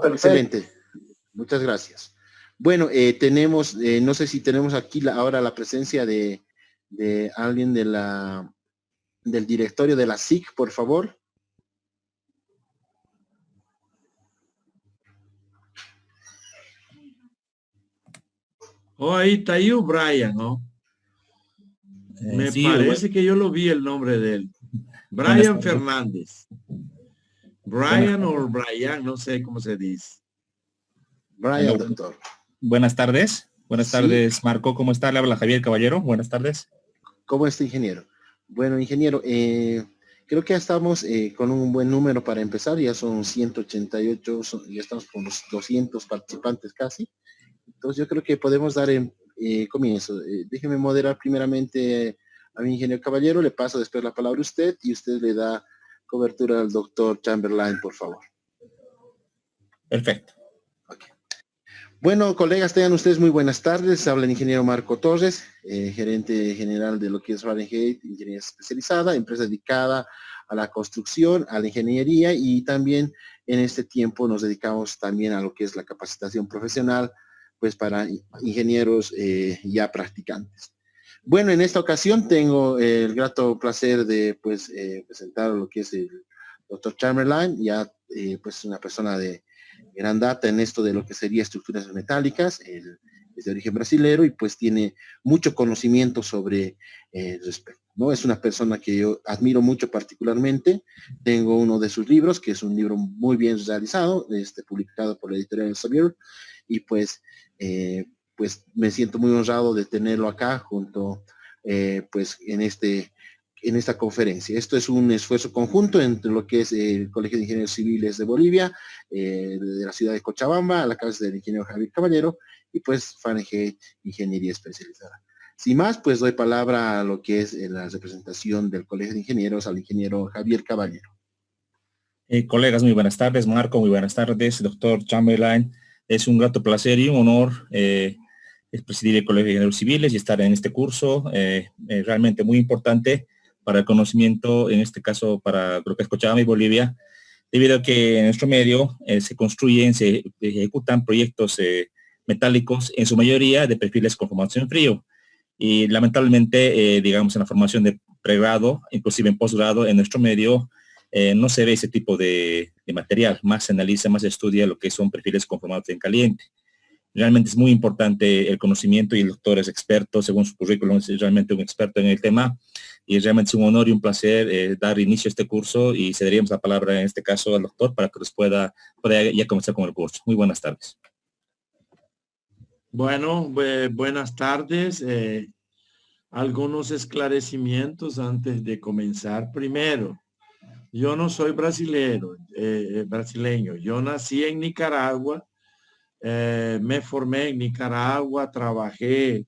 Excelente. Muchas gracias. Bueno, tenemos, no sé si tenemos aquí ahora la presencia de alguien del directorio de la SIC, por favor. Oh, ahí está ahí o Brian, ¿no? Me sí, parece que yo lo vi el nombre de él. Brian Fernández. Brian o Brian, no sé cómo se dice. Brian, doctor. Buenas tardes. Buenas Sí. tardes, Marco. ¿Cómo está? Le habla Javier Caballero. Buenas tardes. ¿Cómo está, ingeniero? Bueno, ingeniero, creo que ya estamos con un buen número para empezar. Ya son 188, ya estamos con los 200 participantes casi. Entonces yo creo que podemos dar comienzo. Déjeme moderar primeramente a mi ingeniero Caballero, le paso después la palabra a usted y usted le da cobertura al doctor Chamberlain, por favor. Perfecto. Okay. Bueno, colegas, tengan ustedes muy buenas tardes. Habla el ingeniero Marco Torres, gerente general de lo que es Fahrenheit, ingeniería especializada, empresa dedicada a la construcción, a la ingeniería, y también en este tiempo nos dedicamos también a lo que es la capacitación profesional, pues para ingenieros ya practicantes. Bueno, en esta ocasión tengo el grato placer de presentar lo que es el doctor Chamberlain, ya pues una persona de gran data en esto de lo que sería estructuras metálicas, es de origen brasilero y pues tiene mucho conocimiento sobre respecto, ¿no? Es una persona que yo admiro mucho particularmente. Tengo uno de sus libros, que es un libro muy bien realizado, publicado por la editorial Elsevier, y pues me siento muy honrado de tenerlo acá junto, pues en esta conferencia. Esto es un esfuerzo conjunto entre lo que es el Colegio de Ingenieros Civiles de Bolivia, de la ciudad de Cochabamba, a la cabeza del ingeniero Javier Caballero, y pues Fahrenheit Ingeniería Especializada. Sin más, pues doy palabra a lo que es la representación del Colegio de Ingenieros, al ingeniero Javier Caballero. Colegas, muy buenas tardes. Marco, muy buenas tardes. Doctor Chamberlain, es un grato placer y un honor es presidir el Colegio de Ingenieros Civiles y estar en este curso realmente muy importante para el conocimiento, en este caso para lo que es Cochabamba y Bolivia, debido a que en nuestro medio se construyen, se ejecutan proyectos metálicos, en su mayoría de perfiles con formación en frío. Y lamentablemente, digamos, en la formación de pregrado, inclusive en posgrado, en nuestro medio, no se ve ese tipo de material. Más se analiza, más se estudia lo que son perfiles conformados en caliente. Realmente es muy importante el conocimiento y el doctor es experto, según su currículum, es realmente un experto en el tema. Y realmente es un honor y un placer dar inicio a este curso y cederíamos la palabra en este caso al doctor para que nos pueda ya comenzar con el curso. Muy buenas tardes. Bueno, buenas tardes. Algunos esclarecimientos antes de comenzar. Primero, yo no soy brasileño. Yo nací en Nicaragua, me formé en Nicaragua, trabajé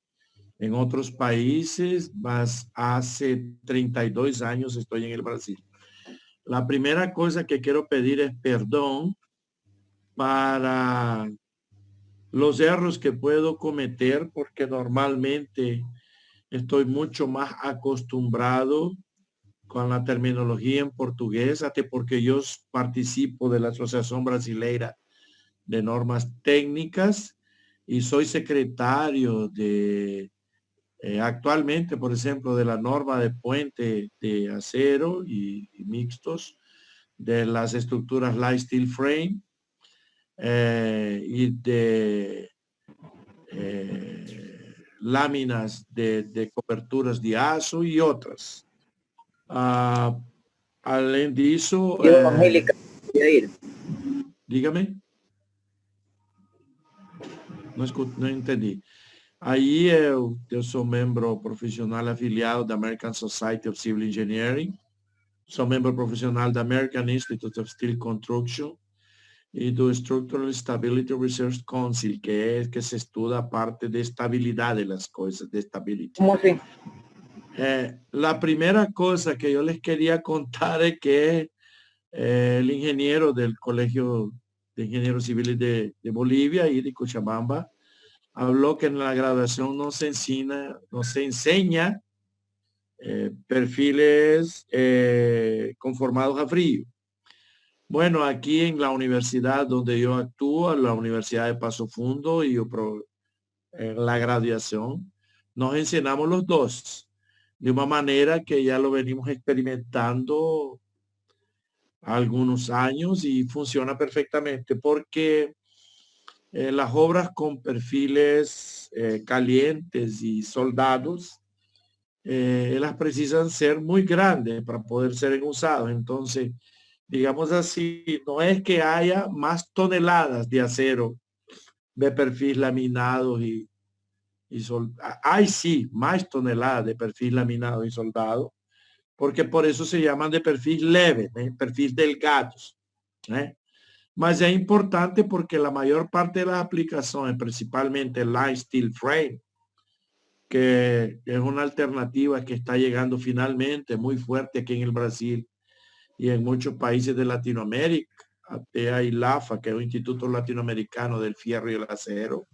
en otros países, mas hace 32 años estoy en el Brasil. La primera cosa que quiero pedir es perdón para los errores que puedo cometer, porque normalmente estoy mucho más acostumbrado con la terminología en portugués, hasta porque yo participo de la Asociación Brasileira de Normas Técnicas y soy secretario de, actualmente, por ejemplo, de la norma de puente de acero y mixtos, de las estructuras light steel frame y de láminas de coberturas de azo y otras. Além disso, Angélica, dígame. Não entendi. Aí eu sou membro profissional afiliado da American Society of Civil Engineering, sou membro profissional da American Institute of Steel Construction e do Structural Stability Research Council, que se estuda a parte de estabilidade das coisas, de stability. ¿Cómo así? La primera cosa que yo les quería contar es que el ingeniero del Colegio de Ingenieros Civiles de Bolivia y de Cochabamba habló que en la graduación no se enseña perfiles conformados a frío. Bueno, aquí en la universidad donde yo actúo, la Universidad de Paso Fundo, y en la graduación, nos enseñamos los dos, de una manera que ya lo venimos experimentando algunos años y funciona perfectamente porque las obras con perfiles calientes y soldados, las precisan ser muy grandes para poder ser usados. Entonces, digamos así, no es que haya más toneladas de acero de perfil laminados y hay sí más toneladas de perfil laminado y soldado, porque por eso se llaman de perfil leve, perfil delgados. Mas es importante porque la mayor parte de las aplicaciones, principalmente el Line Steel Frame, que es una alternativa que está llegando finalmente muy fuerte aquí en el Brasil y en muchos países de Latinoamérica. Hasta ILAFA, que es un Instituto Latinoamericano del Fierro y el Acero,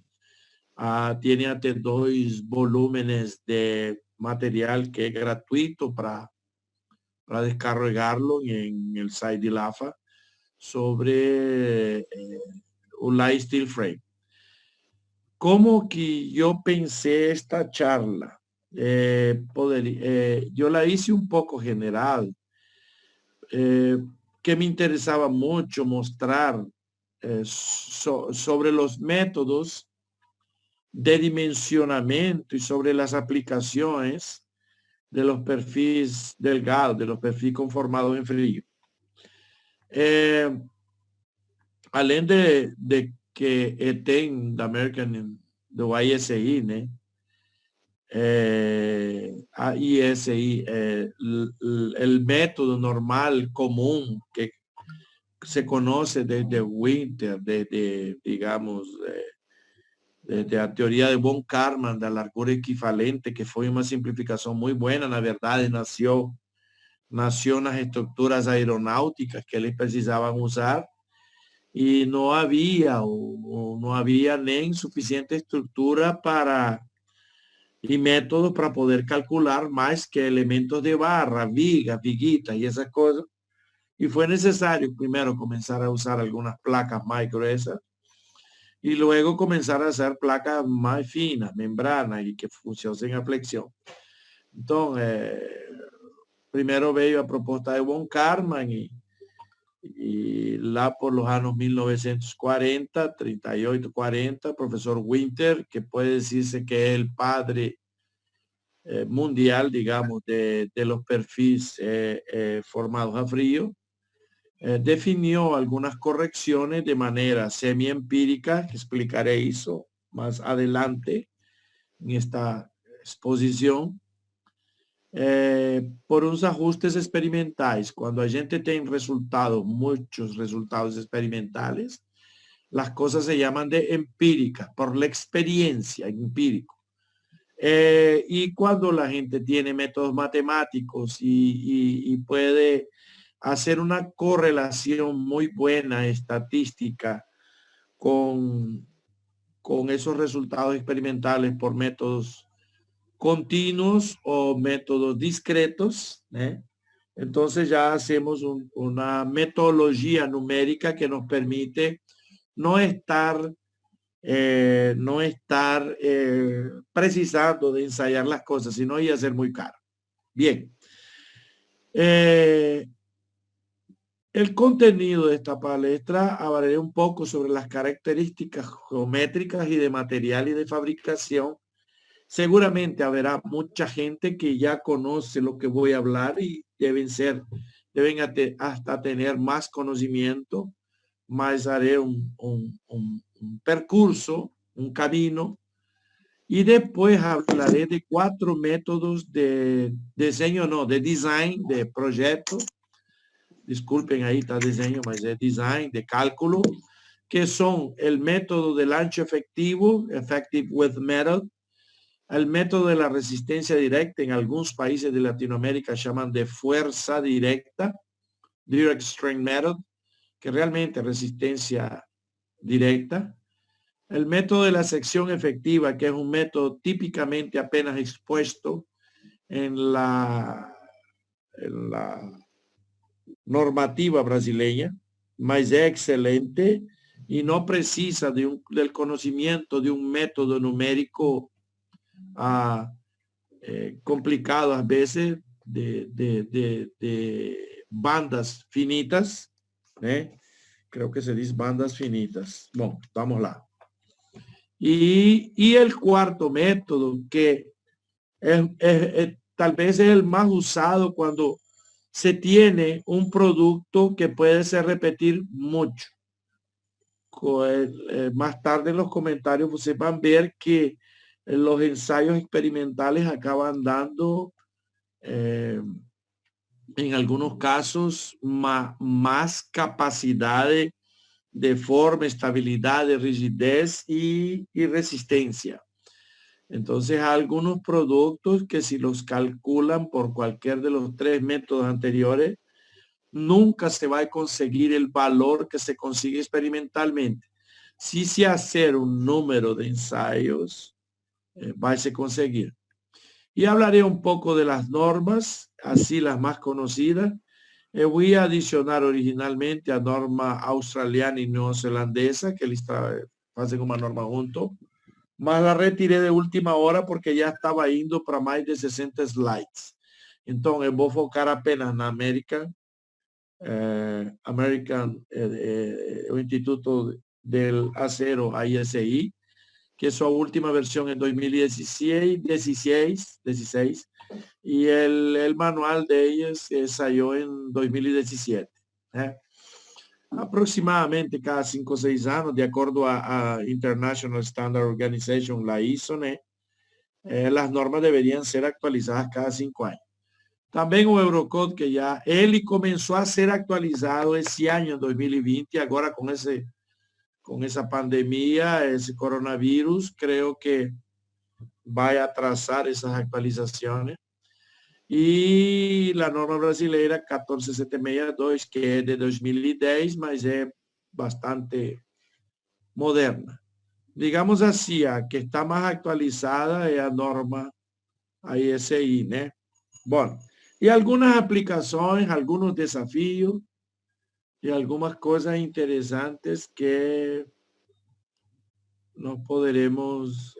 tiene hasta 2 volúmenes de material que es gratuito para descargarlo en el site de ILAFA sobre un light steel frame. ¿Cómo que yo pensé esta charla? Yo la hice un poco general, que me interesaba mucho mostrar sobre los métodos de dimensionamiento y sobre las aplicaciones de los perfiles delgados, de los perfiles conformados en frío. Além de que tem da American, do ISI, né? A ISI, el método normal común que se conoce desde Winter, digamos, desde la teoría de von Karman, de la largura equivalente, que fue una simplificación muy buena, na verdade, nació nas estructuras aeronáuticas que eles precisaban usar, y no había o no había ni suficiente estructura y métodos para poder calcular más que elementos de barra, vigas, viguitas y esas cosas. Y fue necesario primero comenzar a usar algunas placas más gruesas y luego comenzar a hacer placas más finas, membranas y que funcionen a flexión. Entonces, primero veio a propuesta de von Karman y lá por los años 1940, 38, 40, profesor Winter, que puede decirse que es el padre mundial, digamos, de los perfiles formados a frío, definió algunas correcciones de manera semi-empírica, que explicaré eso más adelante en esta exposición, por unos ajustes experimentales. Cuando a gente tiene resultados, muchos resultados experimentales, las cosas se llaman de empírica, por la experiencia empírico. Y cuando la gente tiene métodos matemáticos y puede hacer una correlación muy buena estadística con esos resultados experimentales por métodos continuos o métodos discretos, entonces ya hacemos una metodología numérica que nos permite no estar precisando de ensayar las cosas, sino ir a ser muy caro. Bien. El contenido de esta palestra hablaré un poco sobre las características geométricas y de material y de fabricación. Seguramente habrá mucha gente que ya conoce lo que voy a hablar y deben hasta tener más conocimiento, mas haré un percurso, un camino, y después hablaré de 4 métodos de diseño, no, de design, de proyecto. Disculpen, ahí está diseño, mas es design, de cálculo, que son el método del ancho efectivo, effective width method, el método de la resistencia directa, en algunos países de Latinoamérica llaman de fuerza directa, direct strain method, que realmente es resistencia directa. El método de la sección efectiva, que es un método típicamente apenas expuesto en la normativa brasileña. mas es excelente y no precisa del conocimiento de un método numérico complicado a veces de bandas finitas, creo que se dice bandas finitas. Bueno, vamos lá. Y el cuarto método, que tal vez es el más usado cuando se tiene un producto que puede ser repetir mucho. Más tarde en los comentarios ustedes van a ver que los ensayos experimentales acaban dando en algunos casos más capacidad de forma, estabilidad, rigidez y resistencia. Entonces, hay algunos productos que si los calculan por cualquier de los tres métodos anteriores, nunca se va a conseguir el valor que se consigue experimentalmente. Si se hacer un número de ensayos, va a conseguir. Y hablaré un poco de las normas, así las más conocidas. Voy a adicionar originalmente a norma australiana y neozelandesa, que les hacen una norma junto. Mas la retiré de última hora porque ya estaba indo para más de 60 slides. Entonces voy a focar apenas en American, el Instituto del Acero ISI, que su última versión en 2016, y el manual de ellos salió en 2017. Aproximadamente cada 5 o 6 años, de acuerdo a International Standard Organization, la ISO, las normas deberían ser actualizadas cada 5 años. También o Eurocode, que ya él comenzó a ser actualizado ese año, en 2020, ahora con esa pandemia, ese coronavirus, creo que va a atrasar esas actualizaciones. Y la norma brasileira 14762, que es de 2010, mas es bastante moderna. Digamos así, a que está más actualizada es la norma ISI, ¿no? Bueno, y algunas aplicaciones, algunos desafíos y algunas cosas interesantes que nos podremos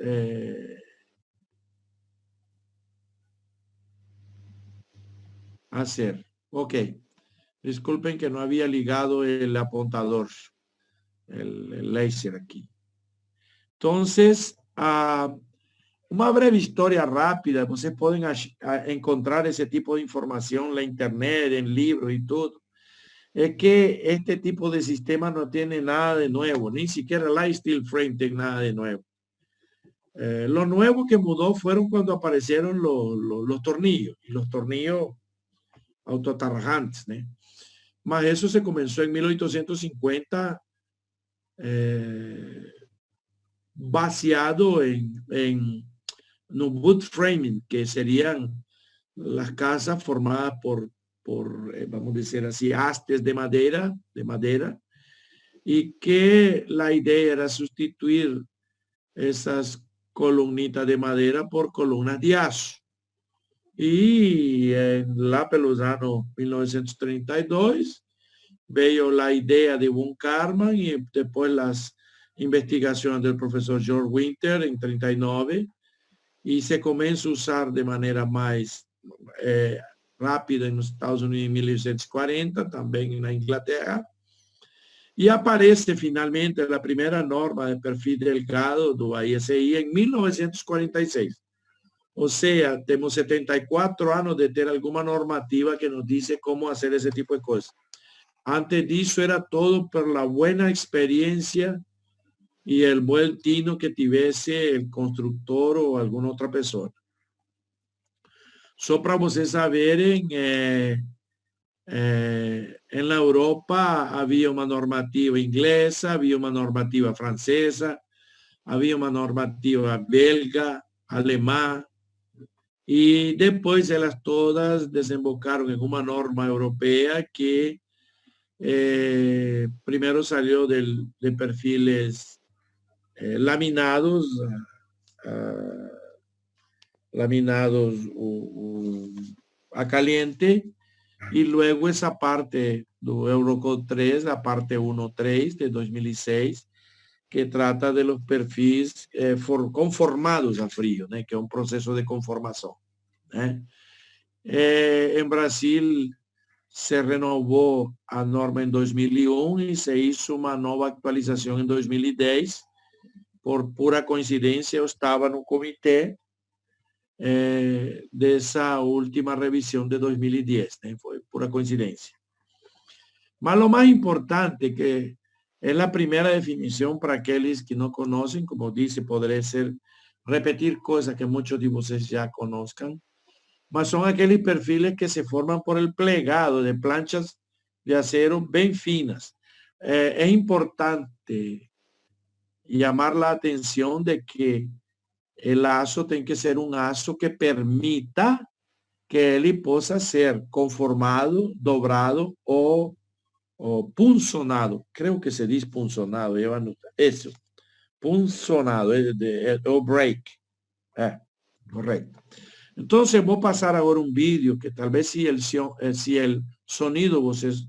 hacer. Ok. Disculpen que no había ligado el apuntador, el láser aquí. Entonces, una breve historia rápida. Ustedes pueden encontrar ese tipo de información en la internet, en libros y todo. Es que este tipo de sistema no tiene nada de nuevo, ni siquiera Light Steel Frame tiene nada de nuevo. Lo nuevo que mudó fueron cuando aparecieron los tornillos, y los tornillos autotarrajantes, ¿no? Mas eso se comenzó en 1850, baseado en wood framing, que serían las casas formadas por vamos a decir así, hastes de madera, y que la idea era sustituir esas columnitas de madera por columnas de azo. Y en la Peluzano 1932 veo la idea de Von Karman y después las investigaciones del profesor George Winter en 39 y se comienza a usar de manera más rápida en los Estados Unidos en 1940, también en la Inglaterra. Y aparece finalmente la primera norma de perfil delgado do ISI en 1946. O sea, tenemos 74 años de tener alguna normativa que nos dice cómo hacer ese tipo de cosas. Antes de eso era todo por la buena experiencia y el buen tino que tuviese el constructor o alguna otra persona. Só para vocês saberem, en la Europa había una normativa inglesa, había una normativa francesa, había una normativa belga, alemán, y después ellas todas desembocaron en una norma europea que primero salió de perfiles laminados, laminados a caliente, y luego esa parte do Eurocode 3, la parte 1.3 de 2006, que trata de los perfis conformados a frío, né? Que é um processo de conformação. Né? Em Brasil se renovou a norma em 2001 e se hizo uma nova atualização em 2010. Por pura coincidência, eu estava no comitê dessa última revisão de 2010, né? Foi pura coincidência. Mas o mais importante que é a primeira definição para aqueles que não conhecem, como disse, poderia ser repetir coisas que muitos de vocês já conozcan, mas são aqueles perfiles que se formam por el plegado de planchas de acero bem finas. É importante chamar a atenção de que o aço tem que ser um aço que permita que ele possa ser conformado, dobrado ou punzonado. Creo que se diz punzonado. Isso. Punzonado. O break. Correto. Então, vou passar agora um vídeo que talvez se el sonido vocês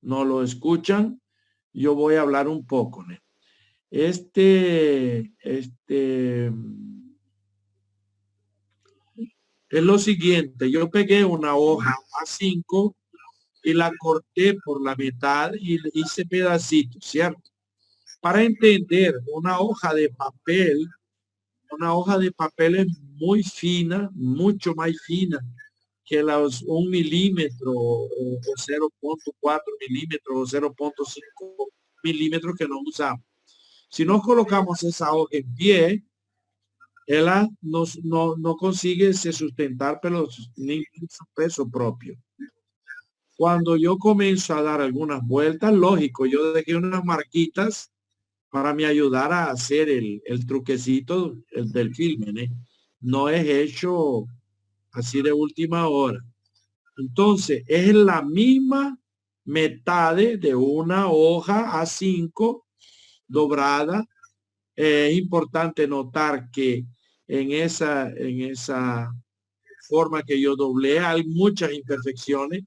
não lo escuchan, eu vou falar um pouco, né? Es lo siguiente, yo pegué una hoja A5 y la corté por la mitad y le hice pedacitos, ¿cierto? Para entender, una hoja de papel es muy fina, mucho más fina que los 1 milímetro o 0.4 milímetros o 0.5 milímetros que no usamos. Si no colocamos esa hoja en pie, ella no consigue se sustentar ni su peso propio. Cuando yo comienzo a dar algunas vueltas, lógico, yo dejé unas marquitas para me ayudar a hacer el truquecito del filme, ¿eh? No es hecho así de última hora. Entonces, es la misma mitad de una hoja A5 dobrada. Es importante notar que en esa forma que yo doblé hay muchas imperfecciones.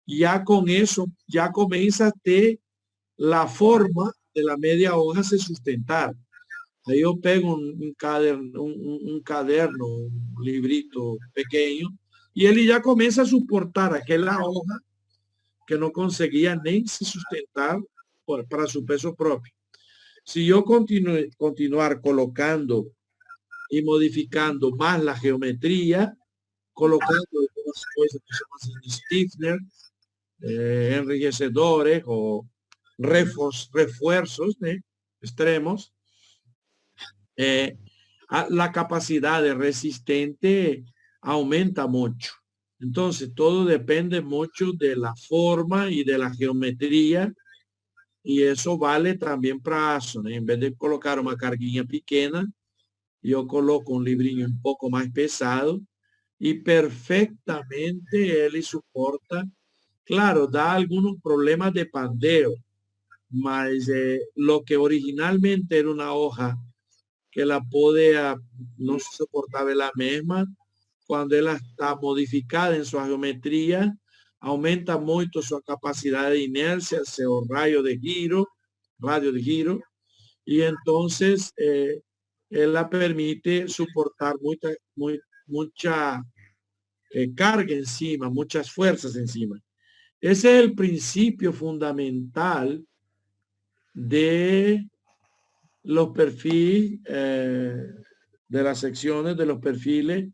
Ya con eso, ya comienza a tener la forma de la media hoja se sustentar. Ahí yo pego un caderno, un librito pequeño, y él ya comienza a soportar aquella hoja que no conseguía ni se sustentar para su peso propio. Si yo continuar colocando y modificando más la geometría, colocando algunas cosas que se llaman stiffener, enriquecedores o refuerzos extremos, la capacidad de resistente aumenta mucho. Entonces, todo depende mucho de la forma y de la geometría, y eso vale también para aço, ¿no? En vez de colocar una carguinha pequeña, yo coloco un librinho un poco más pesado y perfectamente él soporta. Claro, da algunos problemas de pandeo, mas lo que originalmente era una hoja que la podía no se soportaba la misma, cuando ela está modificada en su geometría, aumenta mucho su capacidad de inercia, seu radio de giro, y entonces ela permite soportar mucha carga encima, muchas fuerzas encima. Ese es el principio fundamental de los perfiles, de las secciones de los perfiles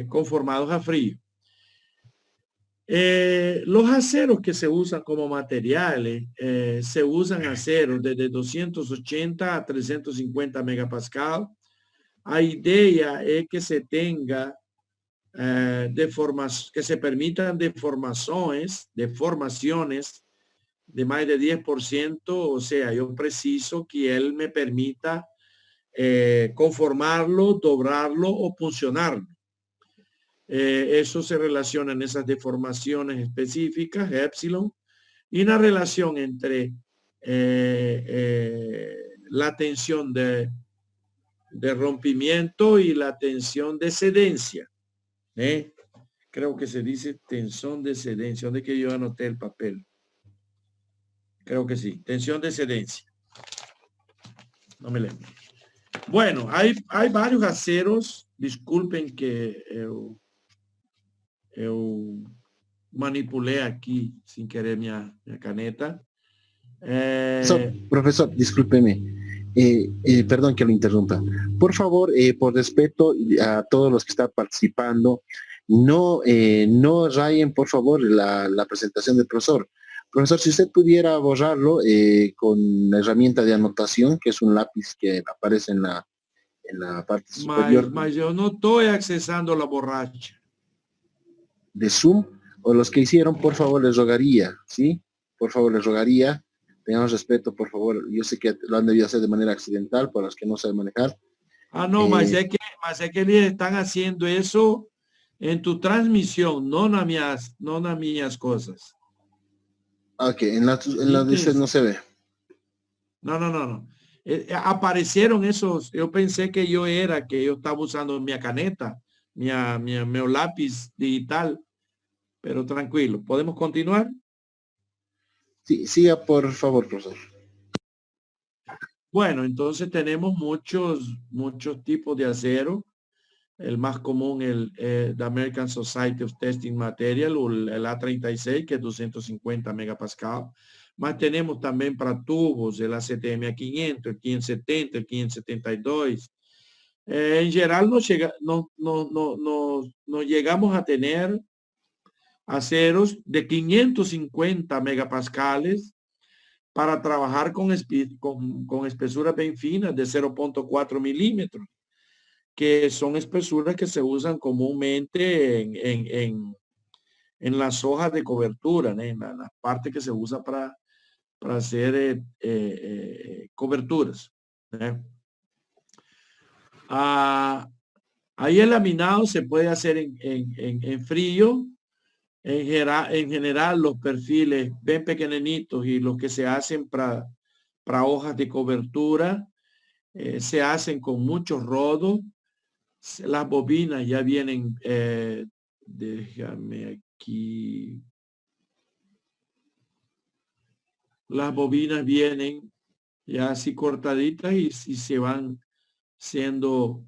conformados a frío. Los aceros que se usan como materiales, se usan aceros desde 280 a 350 megapascal. La idea es que se tenga que se permitan deformaciones de más de 10%, o sea, yo preciso que él me permita conformarlo, dobrarlo o puncionarlo. Eso se relaciona en esas deformaciones específicas, epsilon, y una relación entre la tensión de rompimiento y la tensión de cedencia. creo que se dice tensión de excedencia. ¿Dónde que yo anoté el papel? Creo que sí, tensión de excedencia. No me lembro. Bueno, hay varios aceros. Disculpen que eu manipulei aqui sin querer minha caneta. Profesor, discúlpeme. Perdón que lo interrumpa. Por favor, por respeto a todos los que están participando, no rayen, por favor, la presentación del profesor. Profesor, si usted pudiera borrarlo con la herramienta de anotación, que es un lápiz que aparece en la parte superior Mas yo no estoy accesando la borracha. de Zoom, o los que hicieron, por favor, les rogaría, ¿sí? Por favor, les rogaría. Tengamos respeto, por favor. Yo sé que lo han debido hacer de manera accidental para los que no saben manejar. Ah, no, mas es que ellos están haciendo eso en tu transmisión, no en minhas cosas. Ok, en la de usted no se ve. No. Aparecieron esos, yo pensé que yo estaba usando mi caneta, mi lápiz digital, pero tranquilo, ¿podemos continuar? Sí, siga, por favor, profesor. Bueno, entonces tenemos muchos tipos de acero. El más común, the American Society of Testing Material, o el A36, que es 250 megapascal. Mas tenemos también para tubos el ACTM A500, el 570, el 572. En general no llegamos a tener aceros de 550 megapascales para trabajar con espesuras bien finas de 0.4 milímetros, que son espesuras que se usan comúnmente en las hojas de cobertura, ¿no? En la parte que se usa para hacer coberturas, ¿no? Ahí el laminado se puede hacer en frío. En general, los perfiles bien pequeñitos y los que se hacen para hojas de cobertura se hacen con muchos rodos. Las bobinas ya vienen, déjame aquí. Las bobinas vienen ya así cortaditas y se van siendo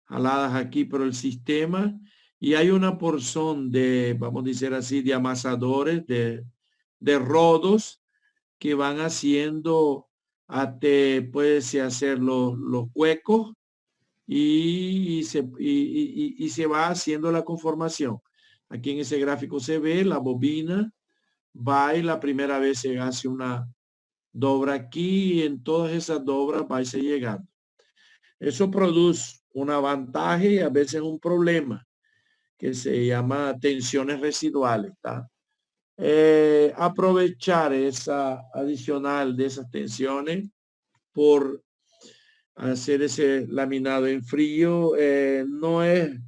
jaladas aquí por el sistema. Y hay una porción de, vamos a decir así, de amasadores, de rodos que van haciendo hasta, puede hacer los huecos y se va haciendo la conformación. Aquí en ese gráfico se ve la bobina, va y la primera vez se hace una dobra aquí y en todas esas dobras va y se llegando. Eso produce un avantaje y a veces un problema que se llama tensiones residuales. Aprovechar esa adicional de esas tensiones por hacer ese laminado en frío no es,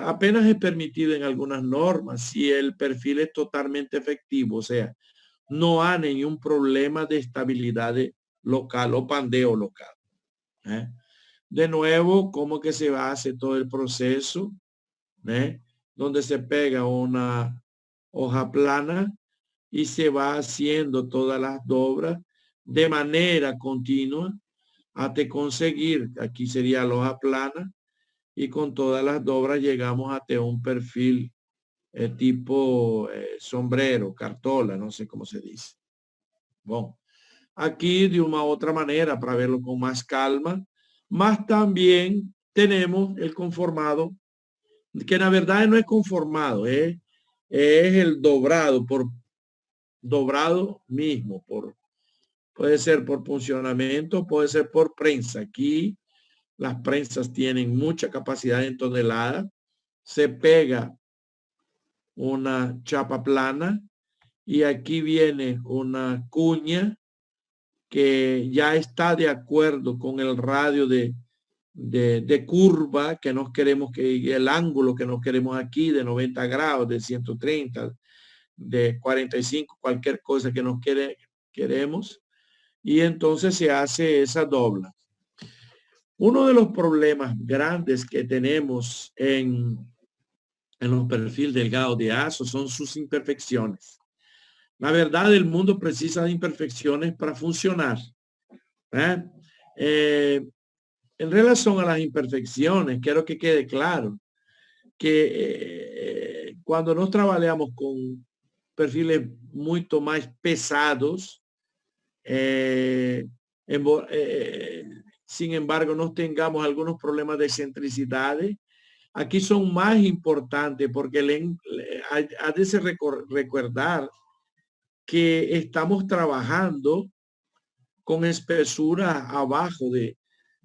apenas es permitido en algunas normas si el perfil es totalmente efectivo, o sea, no hay ningún problema de estabilidad local o pandeo local. De nuevo, ¿cómo que se hace todo el proceso? Donde se pega una hoja plana y se va haciendo todas las dobras de manera continua hasta conseguir, aquí sería la hoja plana, y con todas las dobras llegamos hasta un perfil tipo sombrero, cartola, no sé cómo se dice. Bueno, aquí de una u otra manera para verlo con más calma, más también tenemos el conformado, que en la verdad no es conformado, es el dobrado, por dobrado mismo, puede ser por funcionamiento, puede ser por prensa. Aquí las prensas tienen mucha capacidad en toneladas. Se pega una chapa plana y aquí viene una cuña que ya está de acuerdo con el radio de curva que nos queremos, que el ángulo que nos queremos aquí de 90 grados, de 130, de 45, cualquier cosa que nos queremos. Y entonces se hace esa dobla. Uno de los problemas grandes que tenemos en en los perfiles delgados de ASO son sus imperfecciones. La verdad, el mundo precisa de imperfecciones para funcionar. En relación a las imperfecciones, quiero que quede claro que cuando nos trabajamos con perfiles mucho más pesados, sin embargo, no tengamos algunos problemas de excentricidades, aquí son más importantes porque ha de recordar que estamos trabajando con espesura abajo de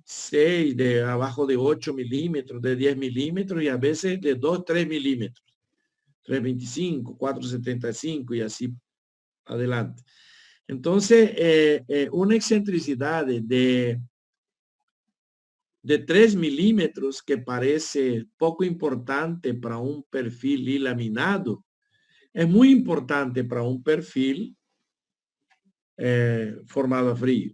6, de abajo de 8 milímetros, de 10 milímetros y a veces de 2, 3 milímetros, 325, 475 y así adelante. Entonces, una excentricidad de 3 milímetros que parece poco importante para un perfil laminado, es muy importante para un perfil formado a frío.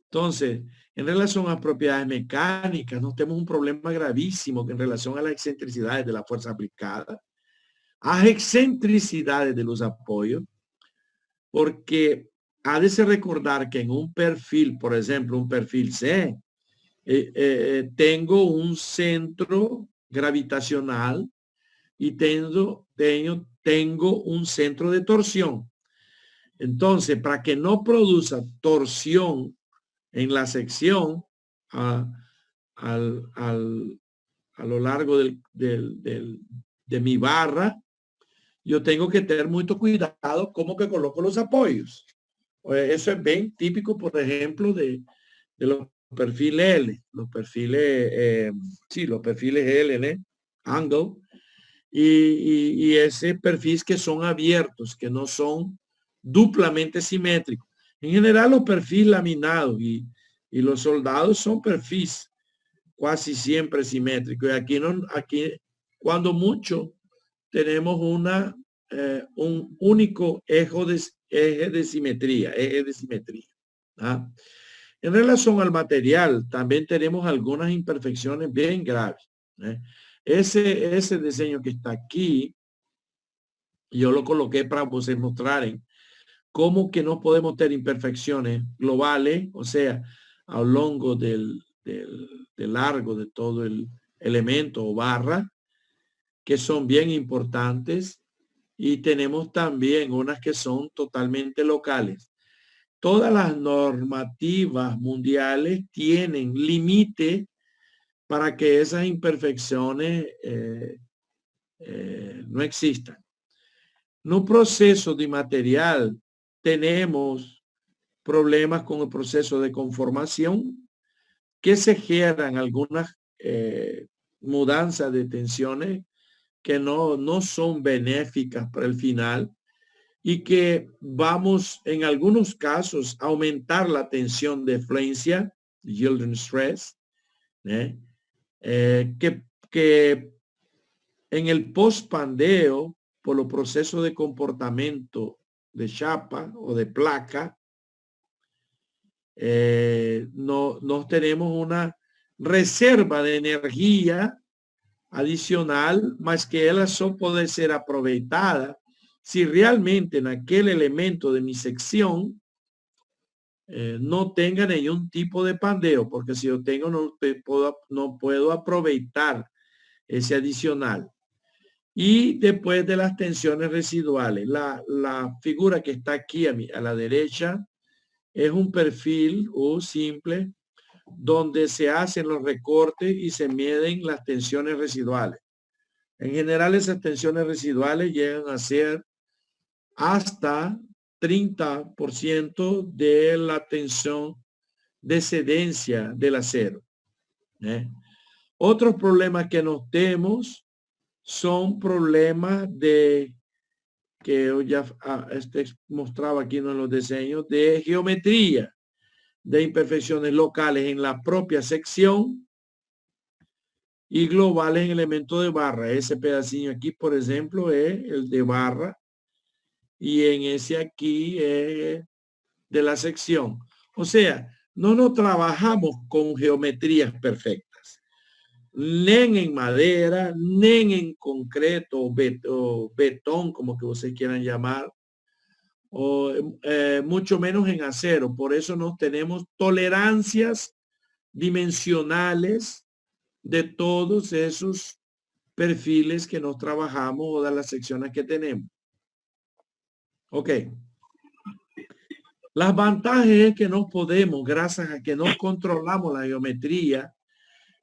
Entonces, en relación a propiedades mecánicas, nos tenemos un problema gravísimo en relación a las excentricidades de la fuerza aplicada, a excentricidades de los apoyos, porque ha de ser recordar que en un perfil, por ejemplo, un perfil C, tengo un centro gravitacional y tengo un centro de torsión. Entonces, para que no produzca torsión en la sección a lo largo de mi barra, yo tengo que tener mucho cuidado cómo que coloco los apoyos. Eso es bien típico, por ejemplo, de los perfiles L, los perfiles, los perfiles L, angle, y ese perfil que son abiertos, que no son duplamente simétricos. En general, los perfiles laminados y los soldados son perfiles casi siempre simétricos. Y aquí cuando mucho, tenemos un único eje de simetría. ¿Ah? En relación al material, también tenemos algunas imperfecciones bien graves. Ese diseño que está aquí, yo lo coloqué para ustedes mostraren cómo que no podemos tener imperfecciones globales, o sea, a lo largo del largo de todo el elemento o barra, que son bien importantes, y tenemos también unas que son totalmente locales. Todas las normativas mundiales tienen límite para que esas imperfecciones no existan. No proceso de material tenemos problemas con el proceso de conformación, que se generan algunas mudanzas de tensiones que no son benéficas para el final y que vamos en algunos casos a aumentar la tensión de flexión, yielding stress, que en el post-pandeo, por los procesos de comportamiento de chapa o de placa, no tenemos una reserva de energía adicional, más que ella solo puede ser aprovechada si realmente en aquel elemento de mi sección no tenga ningún tipo de pandeo, porque si yo tengo no puedo aprovechar ese adicional. Y después de las tensiones residuales, la figura que está aquí a la derecha es un perfil simple donde se hacen los recortes y se miden las tensiones residuales. En general, esas tensiones residuales llegan a ser hasta 30% de la tensión de cedencia del acero. Otros problemas que nos tenemos son problemas de que ya mostraba aquí en los diseños de geometría, de imperfecciones locales en la propia sección y globales en elementos de barra. Ese pedacito aquí, por ejemplo, es el de barra y en ese aquí es de la sección. O sea, no trabajamos con geometrías perfectas. ni en madera, ni en concreto o betón, como que ustedes quieran llamar, o mucho menos en acero. Por eso no tenemos tolerancias dimensionales de todos esos perfiles que nos trabajamos o de las secciones que tenemos. Ok. Las ventajas es que nos podemos, gracias a que nos controlamos la geometría,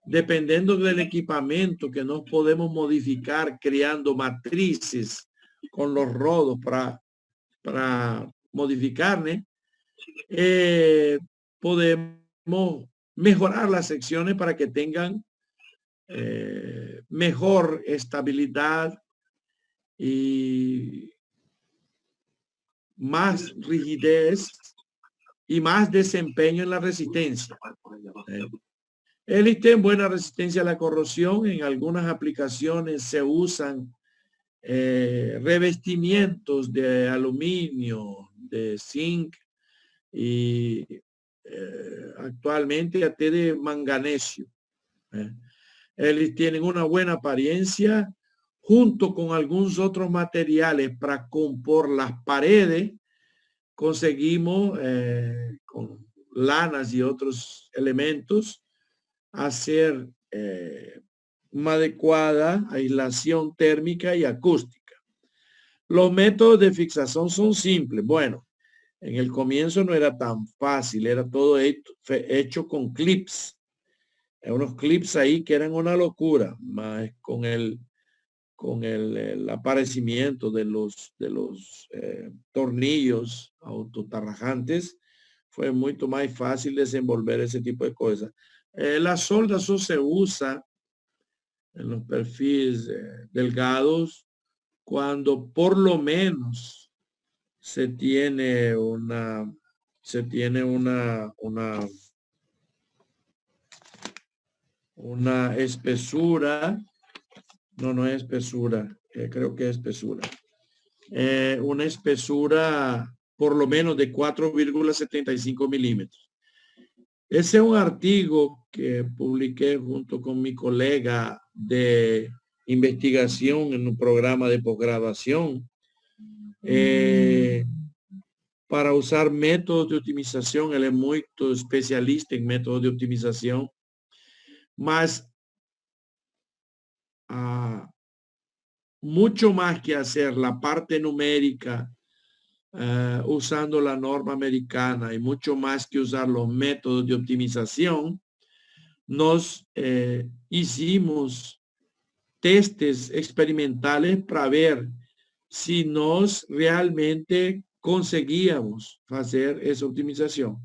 dependiendo del equipamiento, que nos podemos modificar creando matrices con los rodos para modificarle, podemos mejorar las secciones para que tengan mejor estabilidad y más rigidez y más desempeño en la resistencia. El ISTEM, buena resistencia a la corrosión. En algunas aplicaciones se usan revestimientos de aluminio, de zinc y actualmente hasta de manganesio. Ellos tienen una buena apariencia junto con algunos otros materiales para compor las paredes. Conseguimos con lanas y otros elementos hacer una adecuada aislación térmica y acústica. Los métodos de fixación son simples. Bueno, en el comienzo no era tan fácil, era todo hecho con clips. Unos clips ahí que eran una locura, más con el aparecimiento de los tornillos autotarrajantes, fue mucho más fácil desenvolver ese tipo de cosas. La solda eso se usa en los perfiles delgados cuando por lo menos se tiene una espesura. No es espesura, creo que es espesura. Una espesura por lo menos de 4,75 milímetros. Ese es un artículo que publiqué junto con mi colega de investigación en un programa de posgraduación para usar métodos de optimización. Él es muy especialista en métodos de optimización, más mucho más que hacer la parte numérica usando la norma americana y mucho más que usar los métodos de optimización, nos hicimos testes experimentales para ver si nos realmente conseguíamos hacer esa optimización.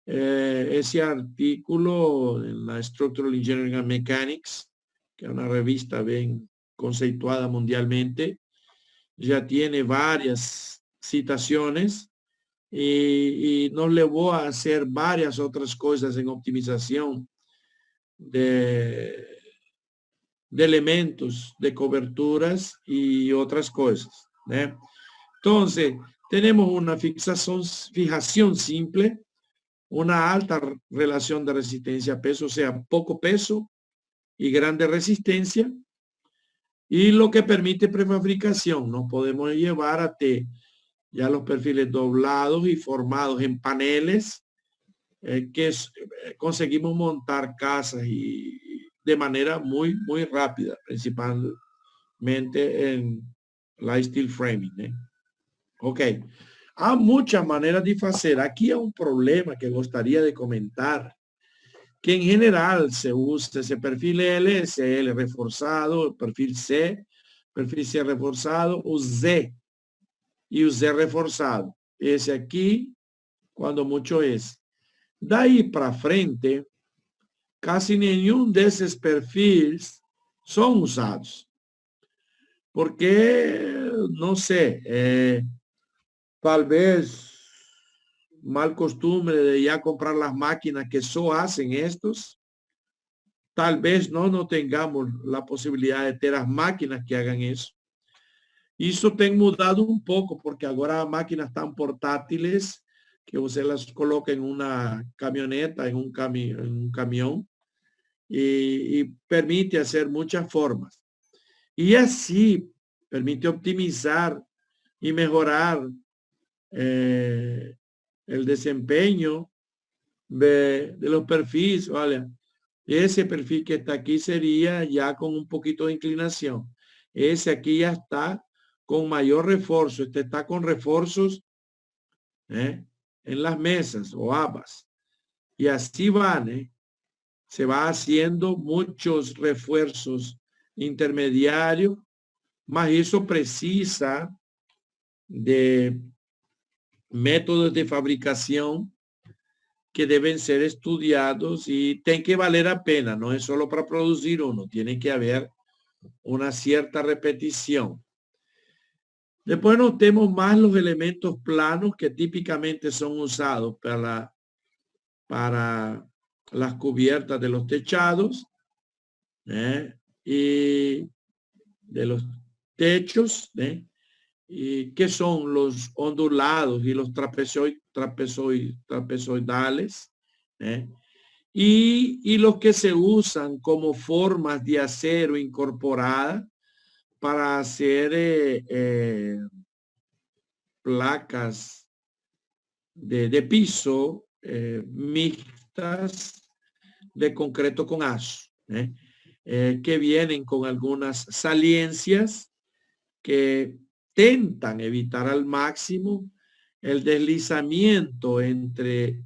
Ese artículo en la Structural Engineering and Mechanics, que es una revista bien conceituada mundialmente, ya tiene varias citaciones y nos llevó a hacer varias otras cosas en optimización de elementos, de coberturas y otras cosas. Entonces, tenemos una fijación simple, una alta relación de resistencia a peso, o sea, poco peso y grande resistencia, y lo que permite prefabricación. Nos podemos llevar a ya los perfiles doblados y formados en paneles conseguimos montar casas y de manera muy rápida, principalmente en light steel framing. Ok. Hay muchas maneras de hacer. Aquí hay un problema que gustaría de comentar, que en general se usa ese perfil L, SL reforzado, perfil C reforzado, o Z y o Z reforzado. Ese aquí, cuando mucho es. De ahí para frente, casi nenhum desses perfis son usados. Porque, no sé, tal vez mal costumbre de ya comprar las máquinas que solo hacen estos. Tal vez no tengamos la posibilidad de tener las máquinas que hagan eso. Eso tem mudado un poco porque ahora máquinas tan portátiles que usted las coloca en una camioneta, en un camión y permite hacer muchas formas. Y así permite optimizar y mejorar el desempeño de los perfiles, ¿vale? Ese perfil que está aquí sería ya con un poquito de inclinación. Ese aquí ya está con mayor refuerzo. Este está con refuerzos en las mesas o ambas. Y así van, se va haciendo muchos refuerzos intermediarios, más eso precisa de métodos de fabricación que deben ser estudiados y tienen que valer la pena, no es solo para producir uno, tiene que haber una cierta repetición. Después notemos más los elementos planos que típicamente son usados para las cubiertas de los techados y de los techos, y que son los ondulados y los trapezoidales, y los que se usan como formas de acero incorporada para hacer placas de piso mixtas de concreto con azo, que vienen con algunas saliencias que intentan evitar al máximo el deslizamiento entre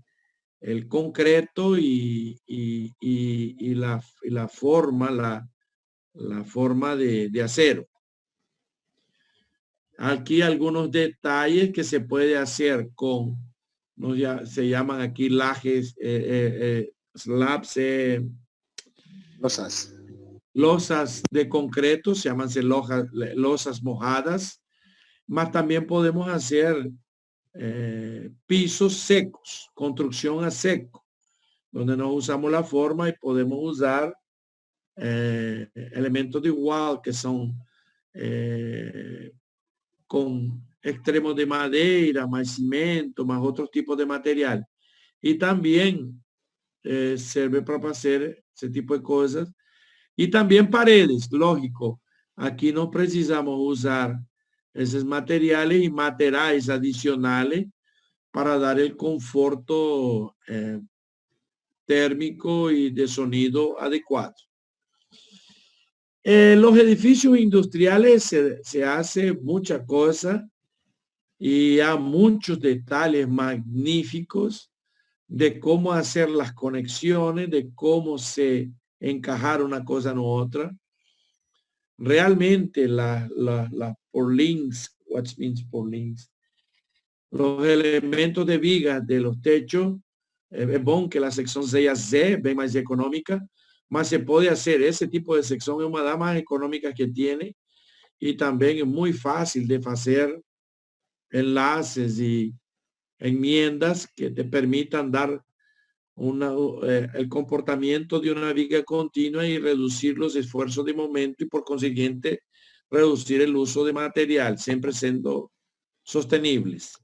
el concreto y la forma, la forma de acero. Aquí algunos detalles que se puede hacer con, se llaman aquí lajes, slabs, losas de concreto, se llaman losas mojadas, más también podemos hacer pisos secos, construcción a seco, donde no usamos la forma y podemos usar elementos de igual que son con extremos de madera, más cemento, más otros tipos de material. Y también sirve para hacer ese tipo de cosas. Y también paredes, lógico. Aquí no precisamos usar esos materiales y materiales adicionales para dar el conforto térmico y de sonido adecuado. Los edificios industriales se hace mucha cosa y hay muchos detalles magníficos de cómo hacer las conexiones, de cómo se encajar una cosa en otra. Realmente la purlins, what means purlins, los elementos de vigas de los techos, es bueno que la sección sea bien más económica, mas se puede hacer ese tipo de sección, es una de las más económicas que tiene, y también es muy fácil de hacer enlaces y enmiendas que te permitan dar el comportamiento de una viga continua y reducir los esfuerzos de momento y por consiguiente reducir el uso de material, siempre siendo sostenibles.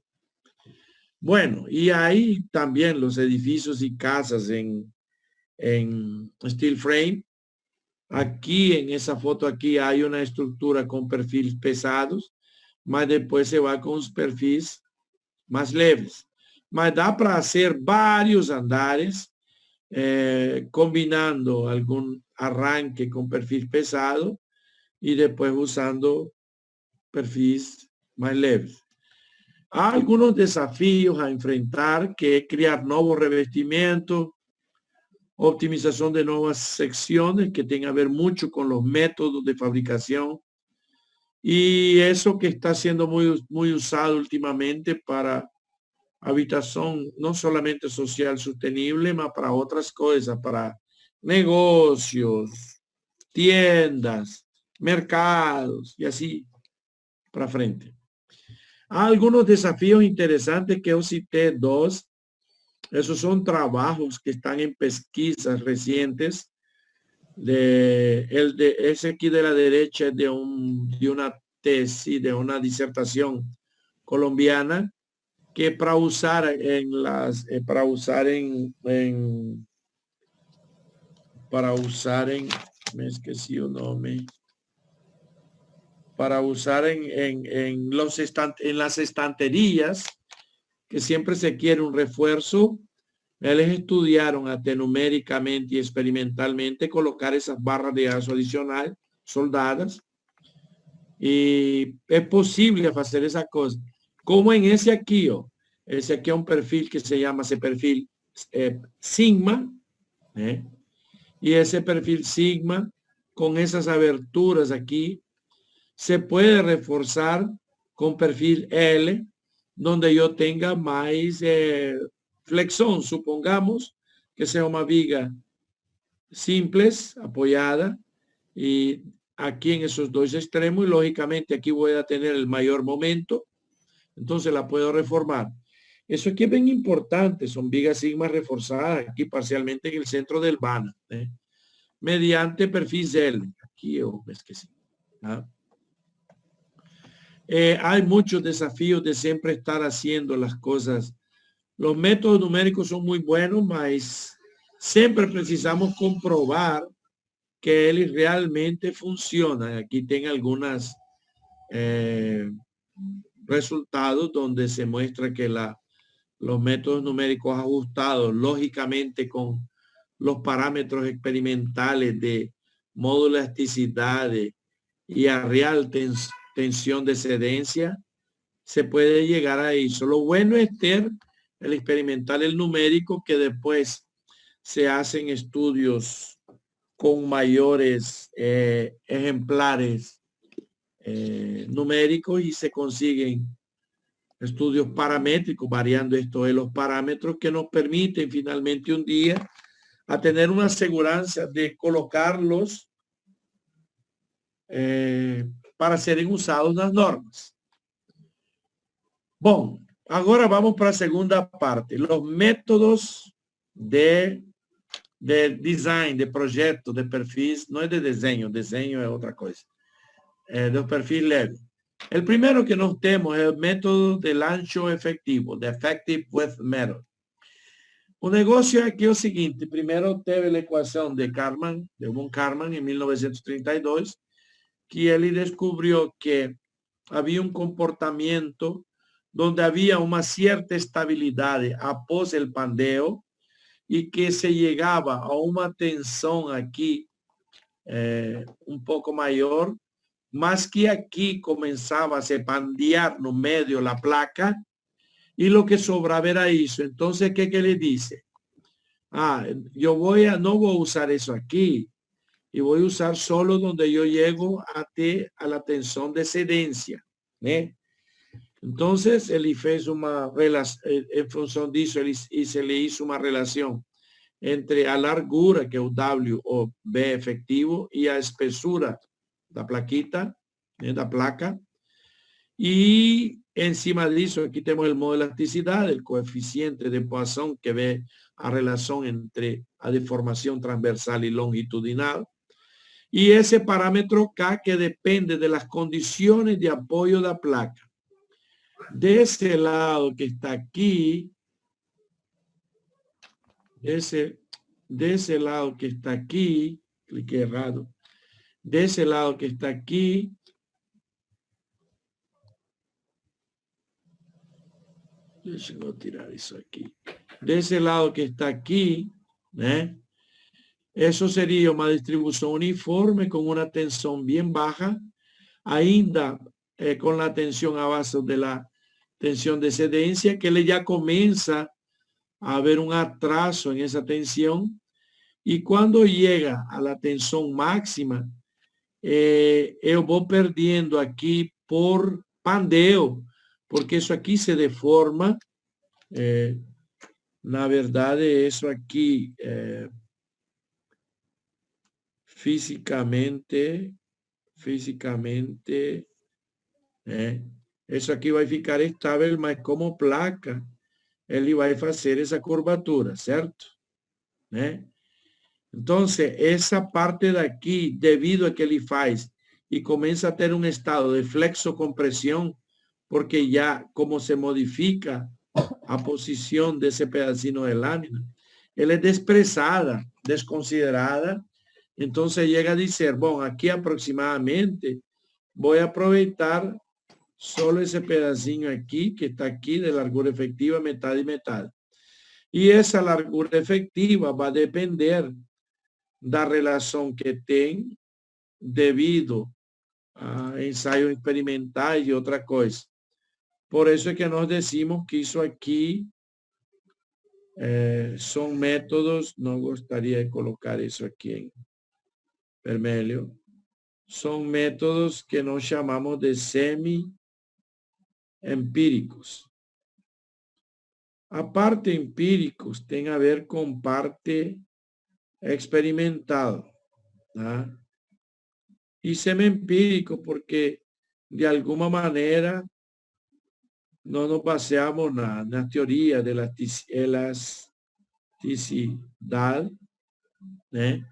Bueno, y ahí también los edificios y casas en steel frame. Aquí en esa foto aquí hay una estructura con perfiles pesados, mas después se va con los perfiles más leves. Mas dá para hacer varios andares combinando algún arranque con perfil pesado y después usando perfiles más leves. Hay algunos desafíos a enfrentar, que es crear nuevos revestimientos, optimización de nuevas secciones que tenga a ver mucho con los métodos de fabricación, y eso que está siendo muy usado últimamente para habitación no solamente social sostenible, mas para otras cosas, para negocios, tiendas, mercados y así para frente. Hay algunos desafíos interesantes que yo cité dos. Esos son trabajos que están en pesquisas recientes. Ese aquí de la derecha es de una tesis, de una disertación colombiana, que para usar para usar en, me esqueci o nome, para usar en las estanterías, que siempre se quiere un refuerzo. Ellos estudiaron até numéricamente y experimentalmente colocar esas barras de aço adicional soldadas, y es posible hacer esa cosa. Como en ese aquí, ese aquí es un perfil que se llama ese perfil Sigma, y ese perfil Sigma con esas aberturas aquí se puede reforzar con perfil L, donde yo tenga más flexión. Supongamos que sea una viga simples, apoyada, y aquí en esos dos extremos, y lógicamente aquí voy a tener el mayor momento, entonces la puedo reformar. Eso aquí es bien importante, son vigas sigma reforzadas aquí parcialmente en el centro del vana, mediante perfil L. Aquí es que sí. Hay muchos desafíos de siempre estar haciendo las cosas. Los métodos numéricos son muy buenos, mas siempre precisamos comprobar que él realmente funciona. Aquí tengo algunos resultados donde se muestra que los métodos numéricos ajustados lógicamente con los parámetros experimentales de módulo de elasticidad y a real tensión de excedencia, se puede llegar a eso. Lo bueno es tener el experimental, el numérico, que después se hacen estudios con mayores ejemplares numéricos y se consiguen estudios paramétricos, variando esto de los parámetros que nos permiten finalmente un día a tener una aseguranza de colocarlos para serem usados nas normas. Bom, agora vamos para a segunda parte, os métodos de design, de projeto, de perfis, não é de desenho é outra coisa, do perfil leve. O primeiro que nós temos é o método del ancho efectivo, the effective width method. O negócio aqui é o seguinte: primeiro teve a equação de Karman, de von Karman, em 1932, que ele descobriu que havia um comportamento donde havia uma certa estabilidade após o pandeo e que se chegava a uma tensão aqui um pouco maior, mas que aqui começava a se pandear no meio da placa e o que sobrava era isso. Então, o que ele disse? Eu não vou usar isso aqui, y voy a usar solo donde yo llego a la tensión de excedencia. Entonces, él hizo una relación, en función de eso, y se le hizo una relación entre a largura, que es W o B efectivo, y a espesura la plaquita, la placa. Y encima de eso, aquí tenemos el modo de elasticidad, el coeficiente de Poisson, que ve a relación entre a deformación transversal y longitudinal. Y ese parámetro K que depende de las condiciones de apoyo de la placa. De ese lado que está aquí, de ese lado que está aquí, cliqué errado, de ese lado que está aquí, déjenme tirar eso aquí, de ese lado que está aquí, eso sería una distribución uniforme con una tensión bien baja, ainda con la tensión a base de la tensión de excedencia, que le ya comienza a haber un atraso en esa tensión, y cuando llega a la tensión máxima, yo voy perdiendo aquí por pandeo, porque eso aquí se deforma. La verdad es eso aquí físicamente, eso aquí va a ficar estável, mas como placa, ele vai fazer essa curvatura, certo? Entonces, esa parte de aquí, debido a que ele faz y comienza a tener un estado de flexo-compresión, porque ya como se modifica a posición de ese pedacito de lámina, ela é desprezada, desconsiderada. Entonces llega a decir, bueno, aquí aproximadamente voy a aprovechar solo ese pedacinho aquí, que está aquí de largura efectiva, metade y metade. Y esa largura efectiva va a depender da relación que tem debido a ensayo experimental y otra cosa. Por eso es que nos decimos que eso aquí son métodos, no gustaría de colocar eso aquí en vermelho, son métodos que nos chamamos de semi-empíricos. A parte empíricos tem a ver com parte experimental, tá? E semi-empírico porque, de alguma maneira, nós nos baseamos na teoria de elasticidade, né?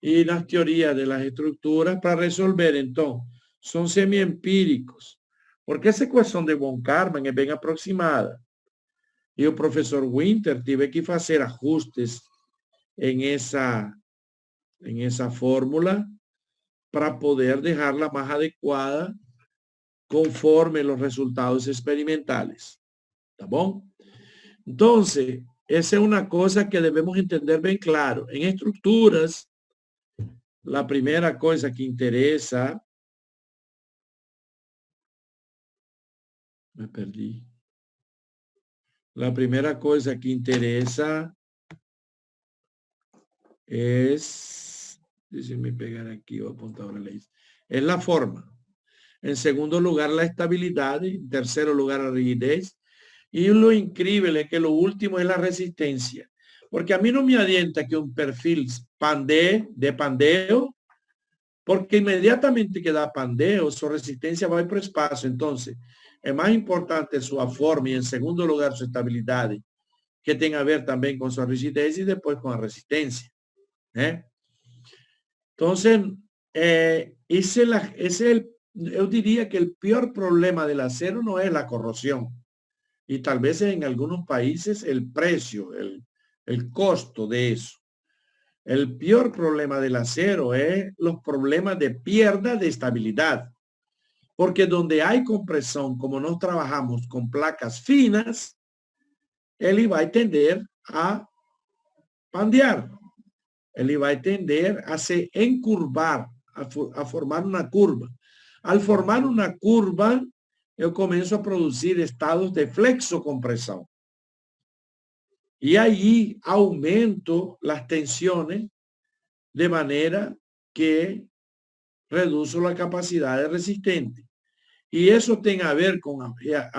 E nas teorias das estruturas para resolver. Então, são semi-empíricos. Porque essa equação de von Karman é bem aproximada. E o professor Winter teve que fazer ajustes em essa fórmula para poder deixá-la mais adequada conforme os resultados experimentales. ¿Tá bom? Então, essa é uma coisa que devemos entender bem claro. Em estruturas, a primeira coisa que interessa... Me perdi. La primera cosa que interesa es, déjenme pegar aquí o apuntar ahora es la forma. En segundo lugar, la estabilidad. En tercer lugar, la rigidez. Y lo increíble es que lo último es la resistencia. Porque a mí no me adianta que un perfil de pandeo, porque inmediatamente que da pandeo, su resistencia va para el espacio. Entonces, es más importante su forma y en segundo lugar su estabilidad, que tenga a ver también con su rigidez y después con la resistencia. Entonces, yo diría que el peor problema del acero no es la corrosión. Y tal vez en algunos países el precio, el costo de eso. El peor problema del acero es los problemas de pérdida de estabilidad. Porque donde hay compresión, como no trabajamos con placas finas, él va a tender a pandear. Él va a tender a se encurvar, a formar una curva. Al formar una curva, yo comienzo a producir estados de flexocompresión. Y ahí aumento las tensiones de manera que reduzco la capacidad de resistente. Y eso tiene a ver con a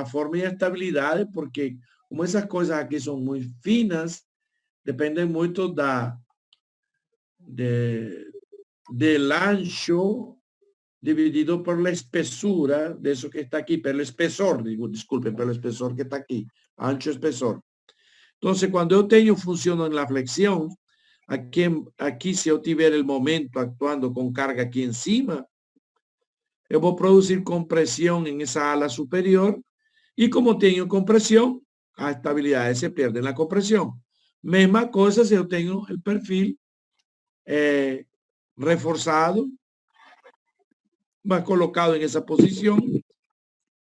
forma y estabilidad, porque como esas cosas aquí son muy finas, dependen mucho del ancho dividido por la espesura de eso que está aquí, por el espesor, disculpen, por el espesor que está aquí, ancho espesor. Entonces, cuando yo tengo función en la flexión, aquí si yo tuviera el momento actuando con carga aquí encima, yo voy a producir compresión en esa ala superior y como tengo compresión, la estabilidad se pierde en la compresión. Misma cosa si yo tengo el perfil reforzado, más colocado en esa posición,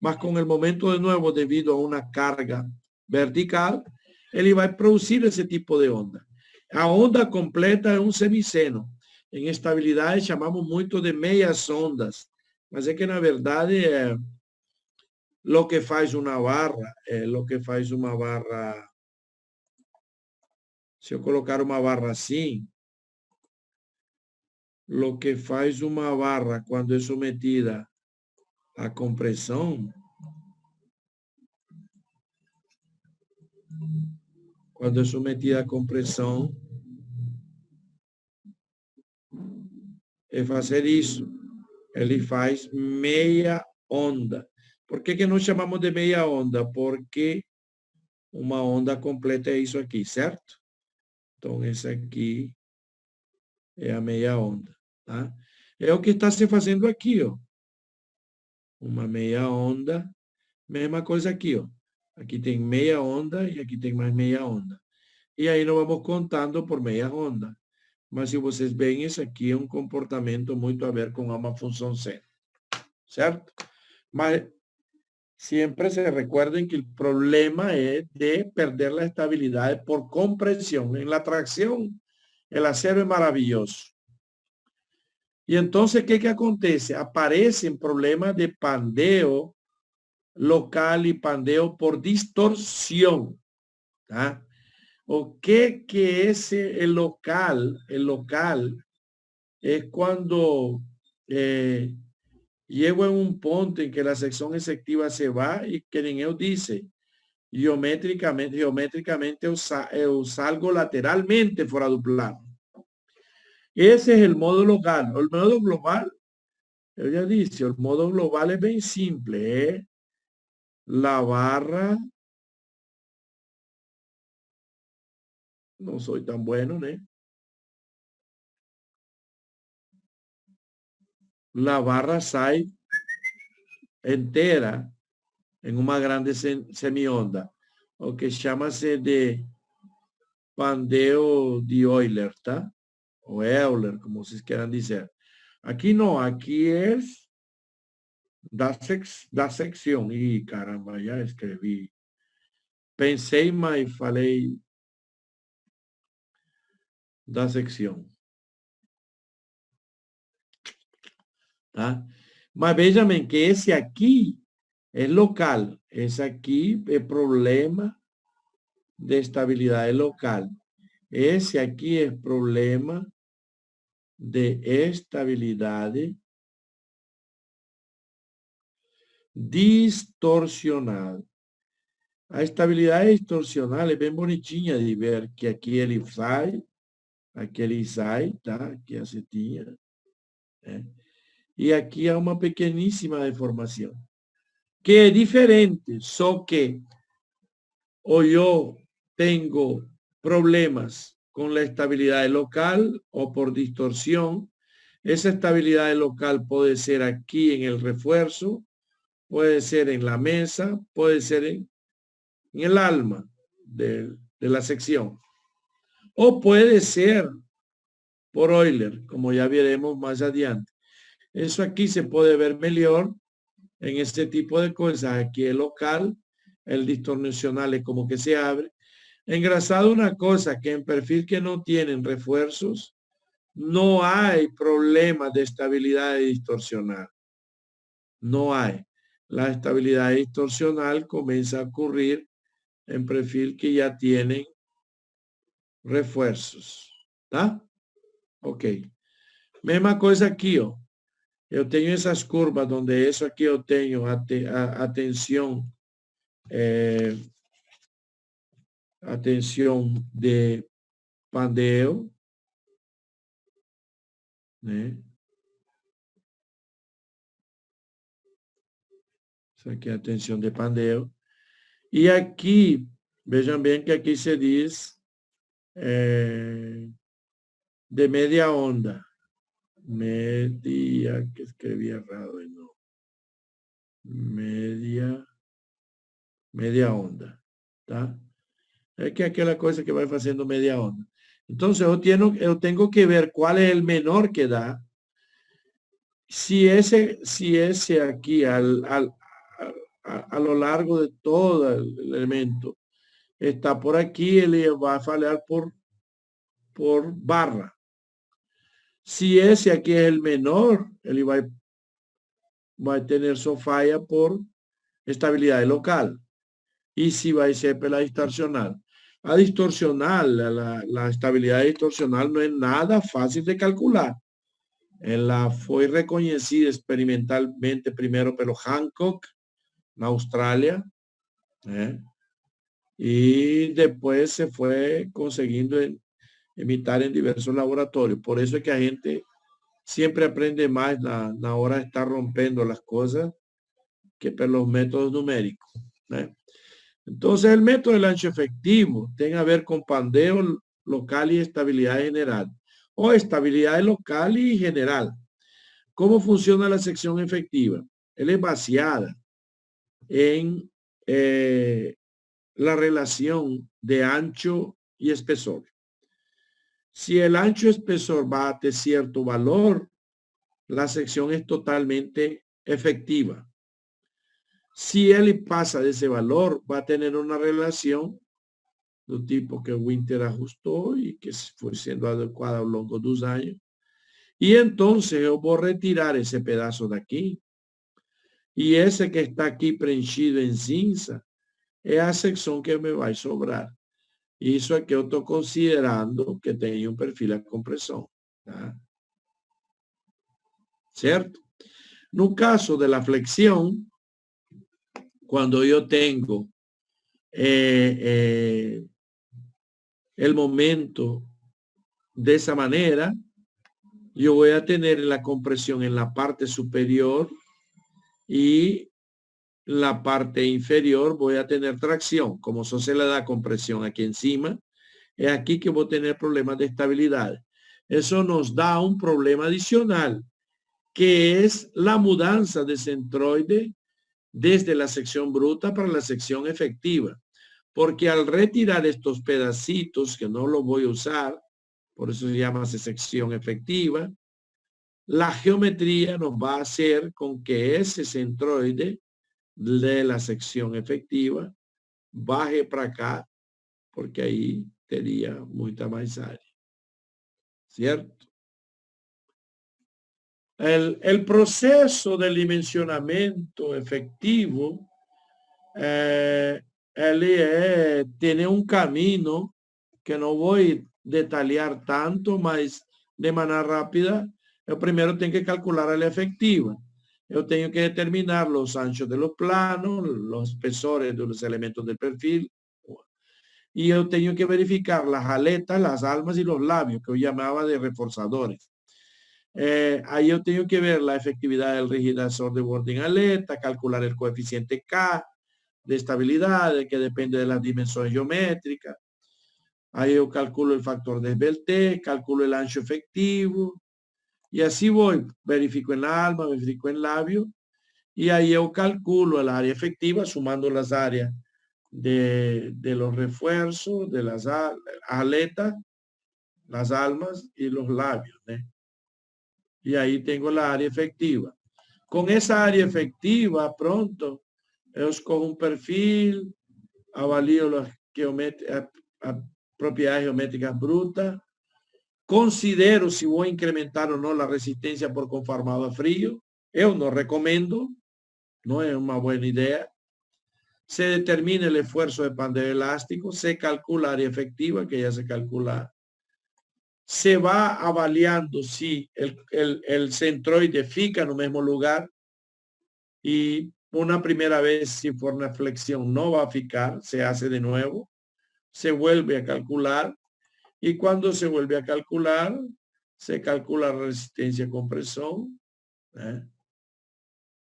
más con el momento de nuevo debido a una carga vertical, él va a producir ese tipo de onda. La onda completa es un semiceno. En estabilidad llamamos mucho de medias ondas. Mas é que, na verdade, lo que faz uma barra, se eu colocar uma barra assim, lo que faz uma barra quando é sometida à compressão, é fazer isso. Ele faz meia onda. Por que nós chamamos de meia onda? Porque uma onda completa é isso aqui, certo? Então, esse aqui é a meia onda, tá? É o que está se fazendo aqui, ó. Uma meia onda, mesma coisa aqui, ó. Aqui tem meia onda e aqui tem mais meia onda. E aí nós vamos contando por meia ronda. Mas se vocês veem, isso aqui é um comportamento muito a ver com uma função seno. Certo? Mas siempre se recuerden que el problema es de perder la estabilidad por compresión. En la tracción, el acero es maravilloso. Y entonces, ¿qué acontece? Aparecen problemas de pandeo local y pandeo por distorsión. ¿Ah? ¿O qué es el local? El local es cuando llego en un punto en que la sección efectiva se va y que él dice, geométricamente eu salgo lateralmente fuera do plano. Ese es el modo local. El modo global, yo ya dije, el modo global es bien simple. La barra, no soy tan bueno, ¿no? La barra sai entera en una grande semionda, o que chama-se de pandeo de Euler, ¿tá? O Euler, como vocês quieran decir. Aquí no, aquí es da sección. Y caramba, ya escreví. Pensei, mas falei da sección. ¿Tá? Mas vejam que esse aqui é local. Esse aqui é problema de estabilidade local. Esse aqui é problema de estabilidade distorcional. A estabilidade distorcional é bem bonitinha de ver, que aqui ele sai, tá? Aqui a setinha. E aqui há uma pequeníssima deformação, que é diferente, só que ou eu tenho problemas con la estabilidad local o por distorsión. Esa estabilidad local puede ser aquí en el refuerzo, puede ser en la mesa, puede ser en el alma de la sección. O puede ser por Euler, como ya veremos más adelante. Eso aquí se puede ver mejor en este tipo de cosas. Aquí es local, el distorsional es como que se abre. Engrasado una cosa, que en perfil que no tienen refuerzos, no hay problema de estabilidad distorsional. No hay. La estabilidad distorsional comienza a ocurrir en perfil que ya tienen refuerzos. ¿Tá? Ok. Misma cosa aquí. Yo tengo esas curvas donde eso aquí yo tengo atención. Atención de pandeo, ¿eh? Aquí atención de pandeo. Y aquí, vean bien que aquí se dice de media onda. Media, que escribí errado, no. Media onda. ¿Tá? Es que aquella cosa que va haciendo media onda. Entonces yo tengo que ver cuál es el menor que da. Si ese aquí a lo largo de todo el elemento está por aquí, él va a fallar por barra. Si ese aquí es el menor, él va a tener su falla por estabilidad local. Y si va a ser por la distorsional. La distorsional, la estabilidad distorsional no es nada fácil de calcular. Ela fue reconocida experimentalmente primero pelo Hancock en Australia, y después se fue consiguiendo imitar en diversos laboratorios. Por eso es que la gente siempre aprende más na hora de estar rompiendo las cosas que por los métodos numéricos. Entonces el método del ancho efectivo tiene a ver con pandeo local y estabilidad general, o estabilidad local y general. ¿Cómo funciona la sección efectiva? Él es baseada en la relación de ancho y espesor. Si el ancho espesor bate cierto valor, la sección es totalmente efectiva. Si él pasa de ese valor, va a tener una relación del tipo que Winter ajustó y que fue siendo adecuada a lo largo de los años. Y entonces yo voy a retirar ese pedazo de aquí. Y ese que está aquí preenchido en cinza es la sección que me va a sobrar. Y eso es que yo estoy considerando que tenga un perfil de compresión. ¿Tá? ¿Cierto? No caso de la flexión, cuando yo tengo el momento de esa manera, yo voy a tener la compresión en la parte superior y la parte inferior voy a tener tracción. Como eso se le da compresión aquí encima, es aquí que voy a tener problemas de estabilidad. Eso nos da un problema adicional, que es la mudanza de centroide desde la sección bruta para la sección efectiva. Porque al retirar estos pedacitos, que no los voy a usar, por eso se llama sección efectiva, la geometría nos va a hacer con que ese centroide de la sección efectiva baje para acá, porque ahí tenía mucha más área. ¿Cierto? El proceso de dimensionamiento efectivo tiene un camino que no voy a detallar tanto, mas de manera rápida. Yo primero tengo que calcular la efectiva. Yo tengo que determinar los anchos de los planos, los espesores de los elementos del perfil. Y yo tengo que verificar las aletas, las almas y los labios, que yo llamaba de reforzadores. Ahí yo tengo que ver la efectividad del rigidazor de bording aleta, calcular el coeficiente K de estabilidad, que depende de las dimensiones geométricas. Ahí yo calculo el factor de Esbeltez, calculo el ancho efectivo. Y así voy, verifico en la alma, verifico en labio. Y ahí yo calculo el área efectiva sumando las áreas de los refuerzos, de las aletas, las almas y los labios. Y ahí tengo la área efectiva. Con esa área efectiva, pronto, yo escojo un perfil, avalío las propiedades geométricas brutas, considero si voy a incrementar o no la resistencia por conformado a frío. Yo no recomiendo, no es una buena idea. Se determina el esfuerzo de pandeo elástico, se calcula área efectiva, que ya se calcula. Se va avaliando si el centroide fica en el mismo lugar, y una primera vez, si por una flexión no va a ficar, se hace de nuevo, se vuelve a calcular, y cuando se vuelve a calcular, se calcula la resistencia a compresión.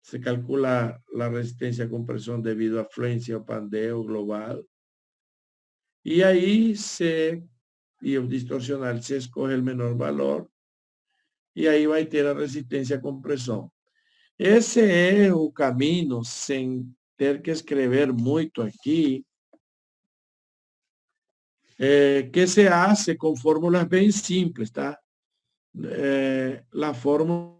Se calcula la resistencia a compresión debido a fluencia o pandeo global. Y ahí y el distorsional se escoge el menor valor. Y ahí va a tener la resistencia a compresión. Ese es el camino, sin tener que escribir mucho aquí, que se hace con fórmulas bien simples, ¿tá? La fórmula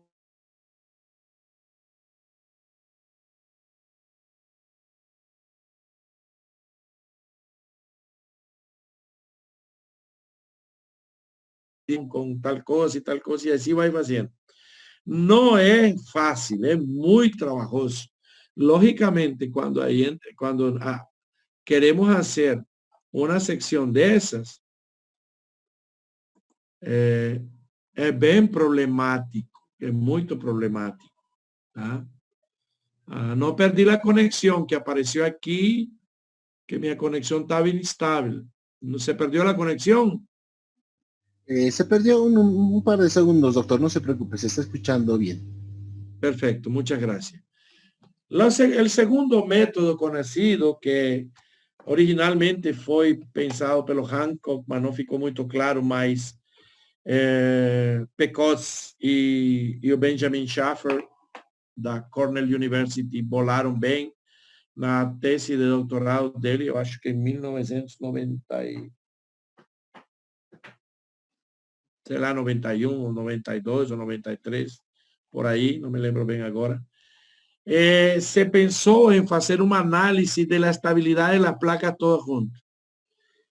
con tal cosa y así va haciendo. No es fácil, es muy trabajoso. Lógicamente, cuando queremos hacer una sección de esas, es bien problemático, es muy problemático. No perdí la conexión que apareció aquí, que mi conexión estaba inestable. No se perdió la conexión. Se perdió un par de segundos, doctor, no se preocupe, se está escuchando bien. Perfecto, muchas gracias. El segundo método conocido, que originalmente fue pensado pelo Hancock, mas no ficou muito claro, mas Pecos y Benjamin Schaffer da Cornell University volaron bem na tese de doutorado dele, eu acho que em 1990 será 91, 92 ou 93, por aí, não me lembro bem agora. Se pensou em fazer uma análise da estabilidade das placas todas juntas.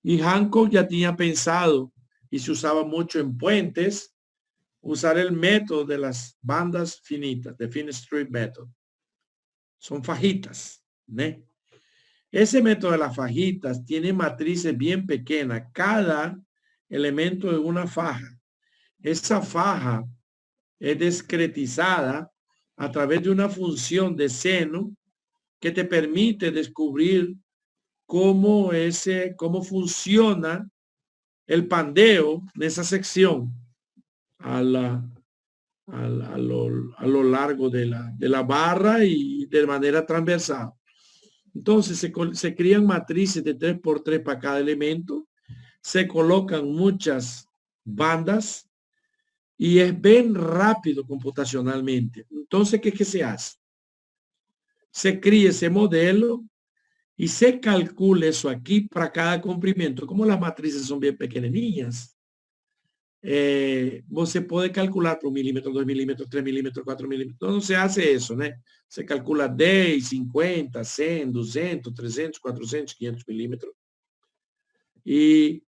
E Hancock já tinha pensado, e se usava muito em puentes, usar o método de las bandas finitas, the Thin Strip Method. Son fajitas, ¿no? Ese método de las fajitas tiene matrices bien pequeñas. Cada elemento de una faja. Esa faja es discretizada a través de una función de seno que te permite descubrir cómo funciona el pandeo de esa sección a lo largo de la barra y de manera transversal. Entonces se crean matrices de 3x3 para cada elemento, se colocan muchas bandas y es bien rápido computacionalmente. Entonces, ¿qué se hace? Se cría ese modelo y se calcula eso aquí para cada comprimento. Como las matrices son bien pequeñas, você puede calcular por 1 milímetro, 2 milímetros, 3 milímetros, 4 milímetros. Entonces se hace eso, ¿no? Se calcula 10, 50, 100, 200, 300, 400, 500 milímetros. E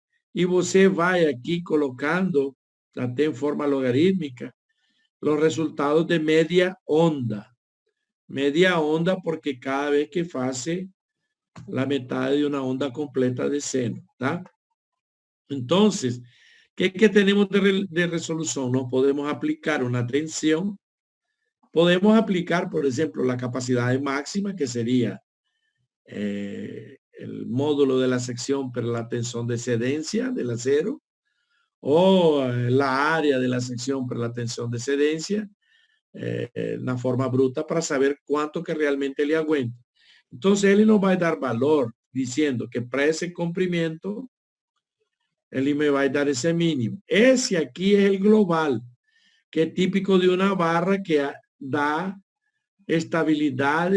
você vai aqui colocando, até em forma logarítmica, os resultados de média onda. Média onda porque cada vez que faça a metade de uma onda completa de seno, tá? Então, ¿qué tenemos de resolución? No podemos aplicar una tensión. Podemos aplicar, por ejemplo, la capacidad máxima, que sería el módulo de la sección para la tensión de excedencia del acero, o la área de la sección para la tensión de excedencia, una forma bruta para saber cuánto que realmente le aguanta. Entonces, él nos va a dar valor diciendo que para ese comprimiento, él me va a dar ese mínimo. Ese aquí es el global, que es típico de una barra que da estabilidad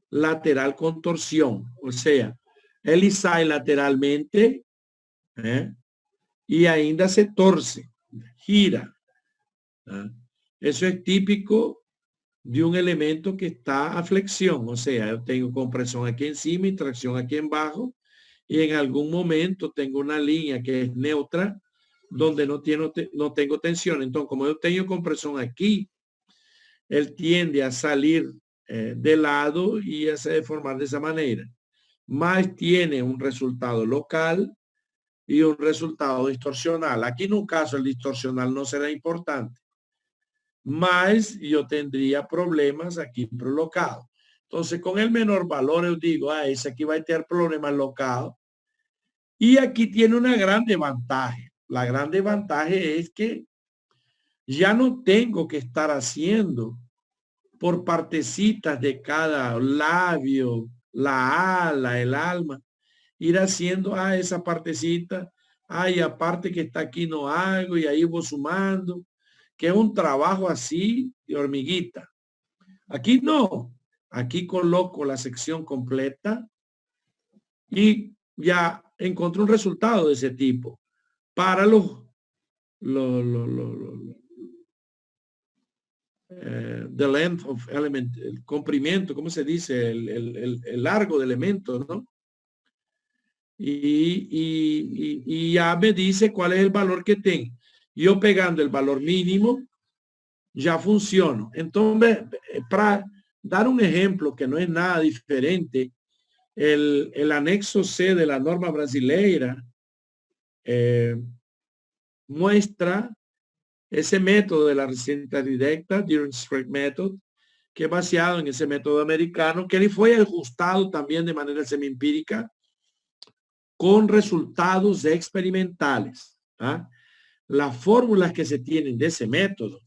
lateral con torsión. O sea, él sale lateralmente y ainda se torce, gira. Eso es típico de un elemento que está a flexión. O sea, yo tengo compresión aquí encima y tracción aquí en bajo. Y en algún momento tengo una línea que es neutra, donde no tengo tensión. Entonces, como yo tengo compresión aquí, él tiende a salir de lado y a se deformar de esa manera. Más tiene un resultado local y un resultado distorsional. Aquí en un caso el distorsional no será importante. Más yo tendría problemas aquí prolocados. Entonces, con el menor valor, yo digo, ese aquí va a tener problemas locados. Y aquí tiene una grande ventaja. La grande ventaja es que ya no tengo que estar haciendo por partecitas de cada labio, la ala, el alma, ir haciendo esa partecita, y aparte que está aquí no hago, y ahí voy sumando, que es un trabajo así de hormiguita. Aquí no, aquí coloco la sección completa y ya encontré un resultado de ese tipo para the length of element, el comprimiento, ¿cómo se dice? El largo de elemento, ¿no? Y ya me dice cuál es el valor que tengo. Yo pegando el valor mínimo, ya funciona. Entonces, para dar un ejemplo que no es nada diferente, el anexo C de la norma brasileira muestra ese método de la resistencia directa, Direct Strike Method, que es basado en ese método americano, que fue ajustado también de manera semi-empírica con resultados experimentales. Las fórmulas que se tienen de ese método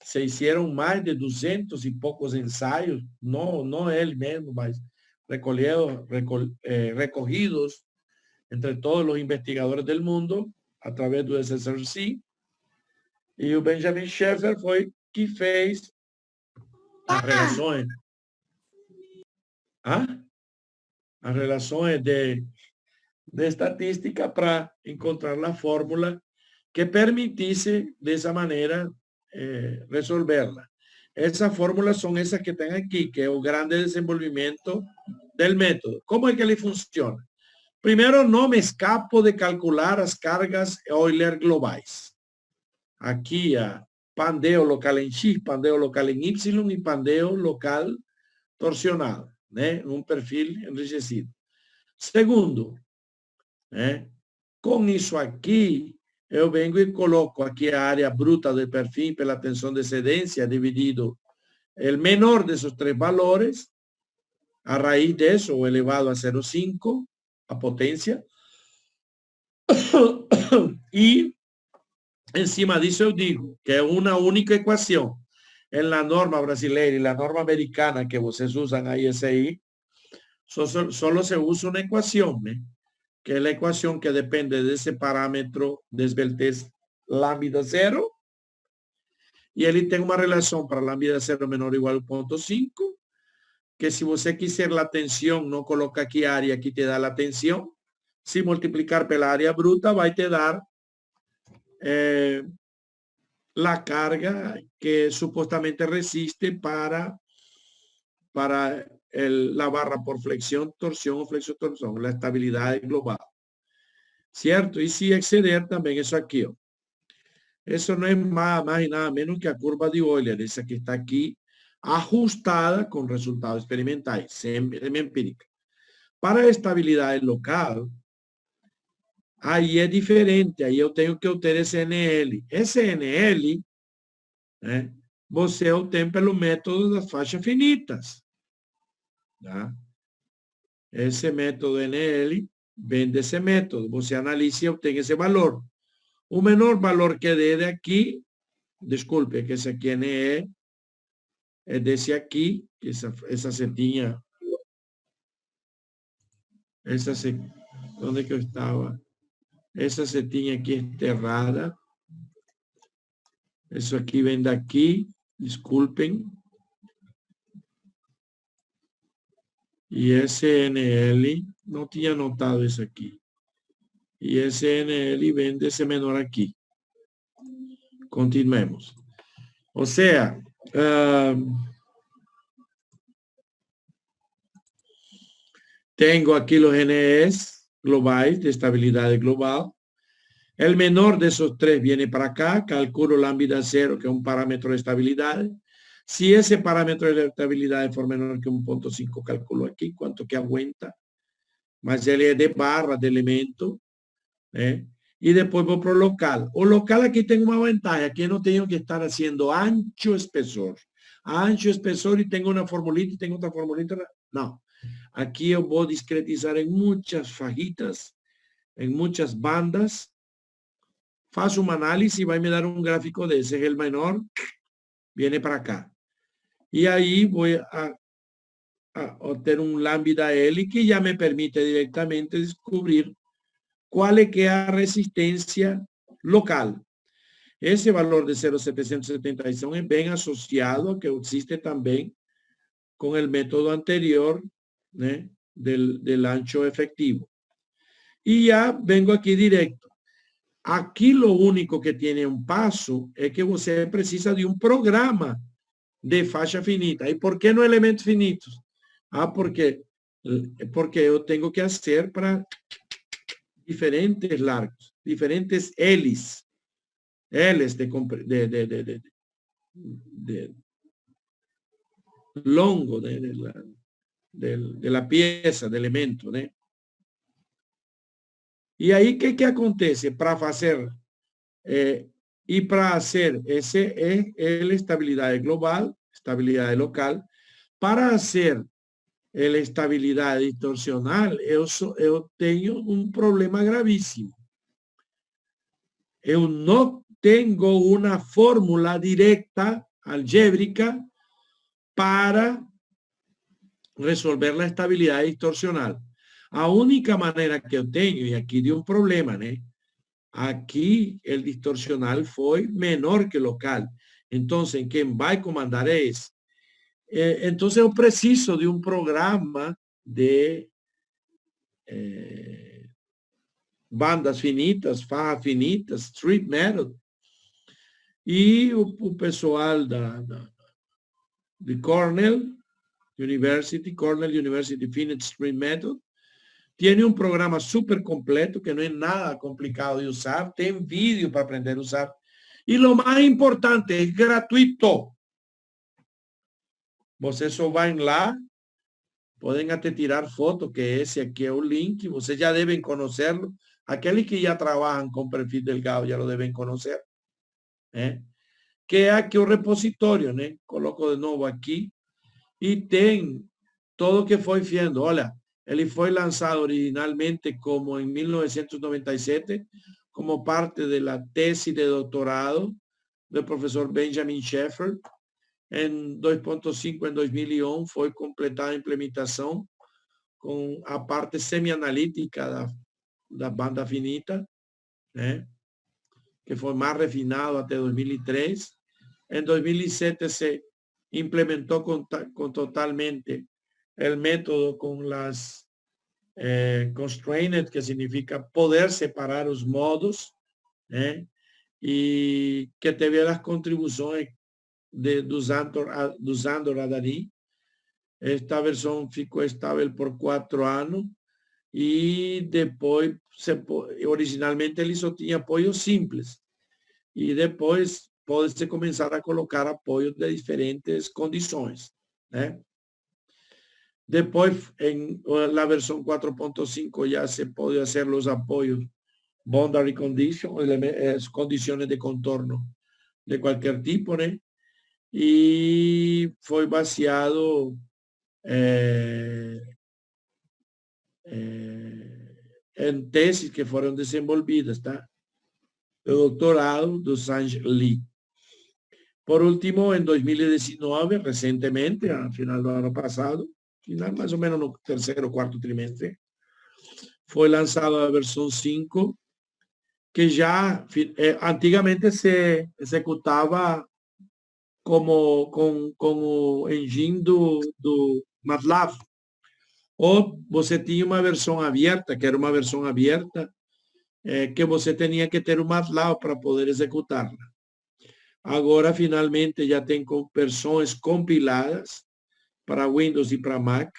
se hicieron más de 200 y pocos ensayos, no él mismo, mas recogidos entre todos los investigadores del mundo a través do SSRC. E o Benjamin Schaeffer foi que fez as relações, as relações de estatística para encontrar a fórmula que permitisse dessa maneira resolverla. Essas fórmulas são essas que tem aqui, que é o grande desenvolvimento del método. Como é que ele funciona? Primeiro, não me escapo de calcular as cargas Euler globais. Aqui, a pandeo local em X, pandeo local em Y e pandeo local torsional, né? Um perfil enrijecido. Segundo, né? Com isso aqui, eu venho e coloco aqui a área bruta do perfil pela tensão de cedência dividido o menor desses três valores, a raiz disso, o elevado a 0,5, a potência. E, em cima disso, eu digo que é uma única equação. Em la norma brasileira e la norma americana que vocês usam aí, solo se usa uma equação, né? Que é a equação que depende desse parâmetro desveltez lambda 0, e ele tem uma relação para lambda 0 menor ou igual a 0,5, que se você quiser a tensão, não coloca aqui área, aqui te dá a tensão. Se multiplicar pela área bruta, vai te dar a carga que supostamente resiste para la barra por flexión, torsión o flexo-torsión, la estabilidad global. ¿Cierto? Y si exceder también eso aquí. Eso no es más y nada menos que a curva de Euler, esa que está aquí, ajustada con resultados experimentales, semi-empírica. Para estabilidad local, aí é diferente, aí eu tenho que obter esse NL. Esse NL, né, você obtém pelo método das faixas finitas. Tá? Esse método NL vem desse método. Você analisa e obtém esse valor. O menor valor que dê de aqui, desculpe, que esse aqui NE é desse aqui, essa setinha, onde que eu estava? Essa setinha aqui enterrada. Isso aqui vem daqui, desculpem. E esse NL, não tinha notado isso aqui. E esse NL vem desse menor aqui. Continuemos. Ou seja, tenho aqui os NEs globais de estabilidade global. El menor de esos tres viene para acá, calculo lambda 0, que es un parámetro de estabilidad. Si ese parámetro de estabilidad for menor que 1.5, calculo aquí cuánto que aguanta. Mas ele es de barra, de elemento. Y después voy para el local. O local aquí tengo una ventaja, aquí no tengo que estar haciendo ancho espesor. Ancho espesor y tengo una formulita y tengo otra formulita. No. Aquí yo voy a discretizar en muchas fajitas, en muchas bandas. Faço uma análise e vai me dar um gráfico desse. El menor viene para cá. E aí vou a obter um lambda L que já me permite diretamente descobrir qual é que é a resistência local. Esse valor de 0,775 é bem associado, que existe também com o método anterior, né, del ancho efectivo. E já vengo aqui direto. Aquí lo único que tiene un paso es que você precisa de un programa de faixa finita. ¿Y por qué no elementos finitos? Porque yo tengo que hacer para diferentes largos, diferentes L's de longo de la pieza, de elemento, ¿no? E aí, o que acontece? Para fazer, e para hacer esse é a estabilidade global, estabilidade local. Para hacer a estabilidade distorcional, eu tenho um problema gravíssimo. Eu não tenho uma fórmula direta, algébrica, para resolver a estabilidade distorcional. A única maneira que eu tenho, e aqui de um problema, né? Aqui o distorcional foi menor que o local. Então, quem vai comandar é esse. Então, eu preciso de um programa de bandas finitas, farra finitas, street metal. E o pessoal de Cornell University Finite Street Metal, tiene un programa súper completo que no es nada complicado de usar, tem vídeo para aprender a usar. Y lo más importante, es gratuito. Você só vai lá, podem até tirar foto, que esse aqui é o link, vocês já devem conhecê-lo. Aqueles que já trabalham com perfil delgado já lo devem conhecer. Que é aqui o repositório, né? Coloco de novo aqui. E tem todo o que foi viendo. Olha, ele foi lançado originalmente como em 1997, como parte da tese de doutorado do professor Benjamin Sheffer. Em 2.5, em 2001, foi completada a implementação com a parte semi-analítica da banda finita, né? Que foi mais refinado até 2003. Em 2007 se implementó totalmente el método con las constrained, que significa poder separar los modos, y que teve las contribuciones do Sandor Adani. Esta versión ficou estável por 4 anos y después, originalmente ele só tinha apoio simples, y después pode-se começar a colocar apoios de diferentes condições, né? Depois, em la versão 4.5 já se pode fazer os apoios boundary condition, as condições de contorno de qualquer tipo, né? E foi baseado em teses que foram desenvolvidas, tá? O doutorado do Sang Lee. Por último, en 2019, recientemente, a final del año pasado, final más o menos no tercero o cuarto trimestre, fue lanzada la versión 5, que ya antiguamente se ejecutaba como con o engine do MATLAB. Ou você tinha uma versão aberta, que era uma versão aberta, que você tinha que ter o MATLAB para poder executarla. Agora, finalmente, já tem versões compiladas para Windows e para Mac,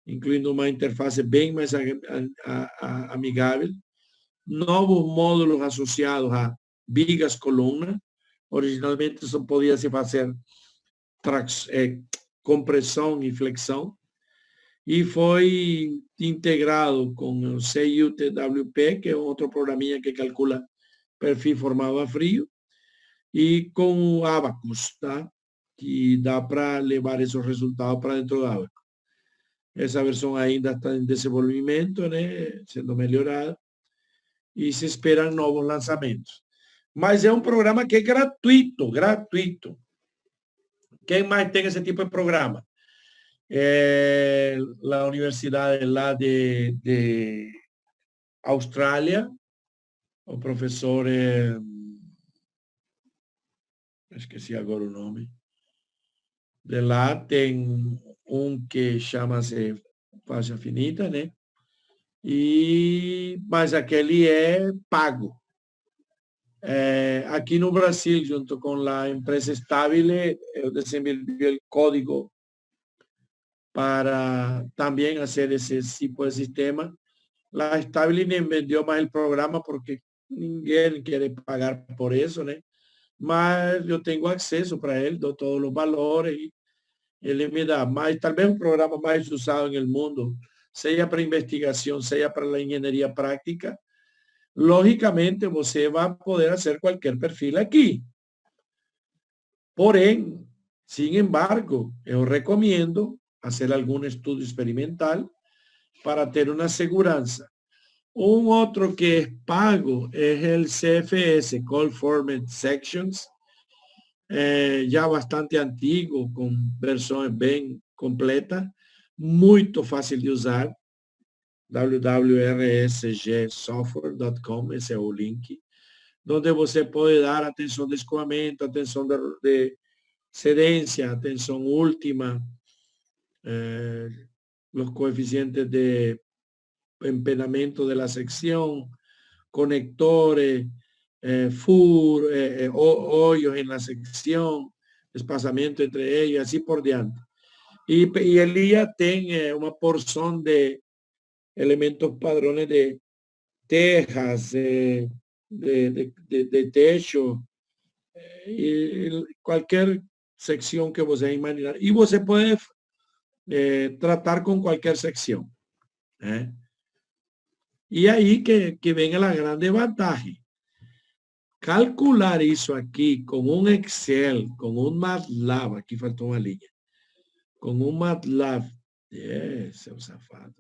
incluindo uma interface bem mais amigável. Novos módulos associados a vigas coluna. Originalmente só podia se fazer compressão e flexão. E foi integrado com o CUTWP, que é outro programinha que calcula perfil formado a frio, e com o Abacus, tá? Que dá para levar esses resultados para dentro do Abacus. Essa versão ainda está em desenvolvimento, né? Sendo melhorada, e se esperam novos lançamentos. Mas é um programa que é gratuito. Quem mais tem esse tipo de programa? A universidade lá de Austrália, o professor... esqueci agora o nome. De lá tem um que chama-se faixa finita, né? Mas aquele é pago. Aqui no Brasil, junto com a empresa Stabile, eu desenvolvi o código para também fazer esse tipo de sistema. A Stabile nem vendeu mais o programa porque ninguém quer pagar por isso, né? Mas eu tenho acesso para ele, dou todos os valores e ele me dá. Mas talvez o programa mais usado no mundo, seja para investigação, seja para a engenharia prática, logicamente você vai poder fazer qualquer perfil aqui. Porém, sin embargo, eu recomendo fazer algum estudo experimental para ter uma segurança. Un otro que es pago es el CFS, Call Format Sections, ya bastante antiguo, con versiones bien completas, muy fácil de usar. www.rsgsoftware.com, ese es el link, donde você puede dar atención de escoamento, atención de cedencia, atención última, los coeficientes de empenamiento de la sección, conectores, hoyos en la sección, espaçamento entre ellos, así por diante. Y Elías tiene una porción de elementos padrones de tejas, de techo, y cualquier sección que você imaginar. Y você puede tratar con cualquier sección. Y ahí que venga la grande ventaja. Calcular eso aquí con un Excel, con un MATLAB, aquí faltó una línea, con un MATLAB, seu safado.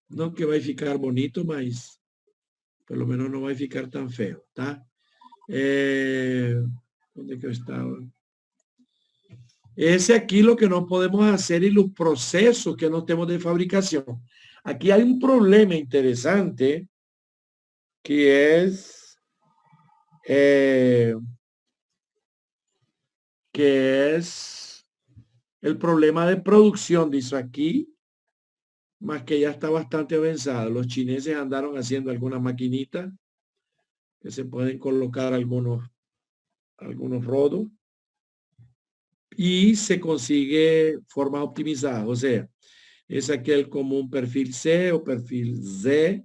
No que vai ficar bonito, mas pelo menos no va a ficar tan feo, ¿tá? ¿Dónde que eu estaba? Ese aquí lo que no podemos hacer y los procesos que no tenemos de fabricación. Aquí hay un problema interesante que es el problema de producción, dice aquí, más que ya está bastante avanzado. Los chineses andaron haciendo algunas maquinitas que se pueden colocar algunos rodos y se consigue forma optimizada. O sea, es aquel como un perfil C o perfil Z,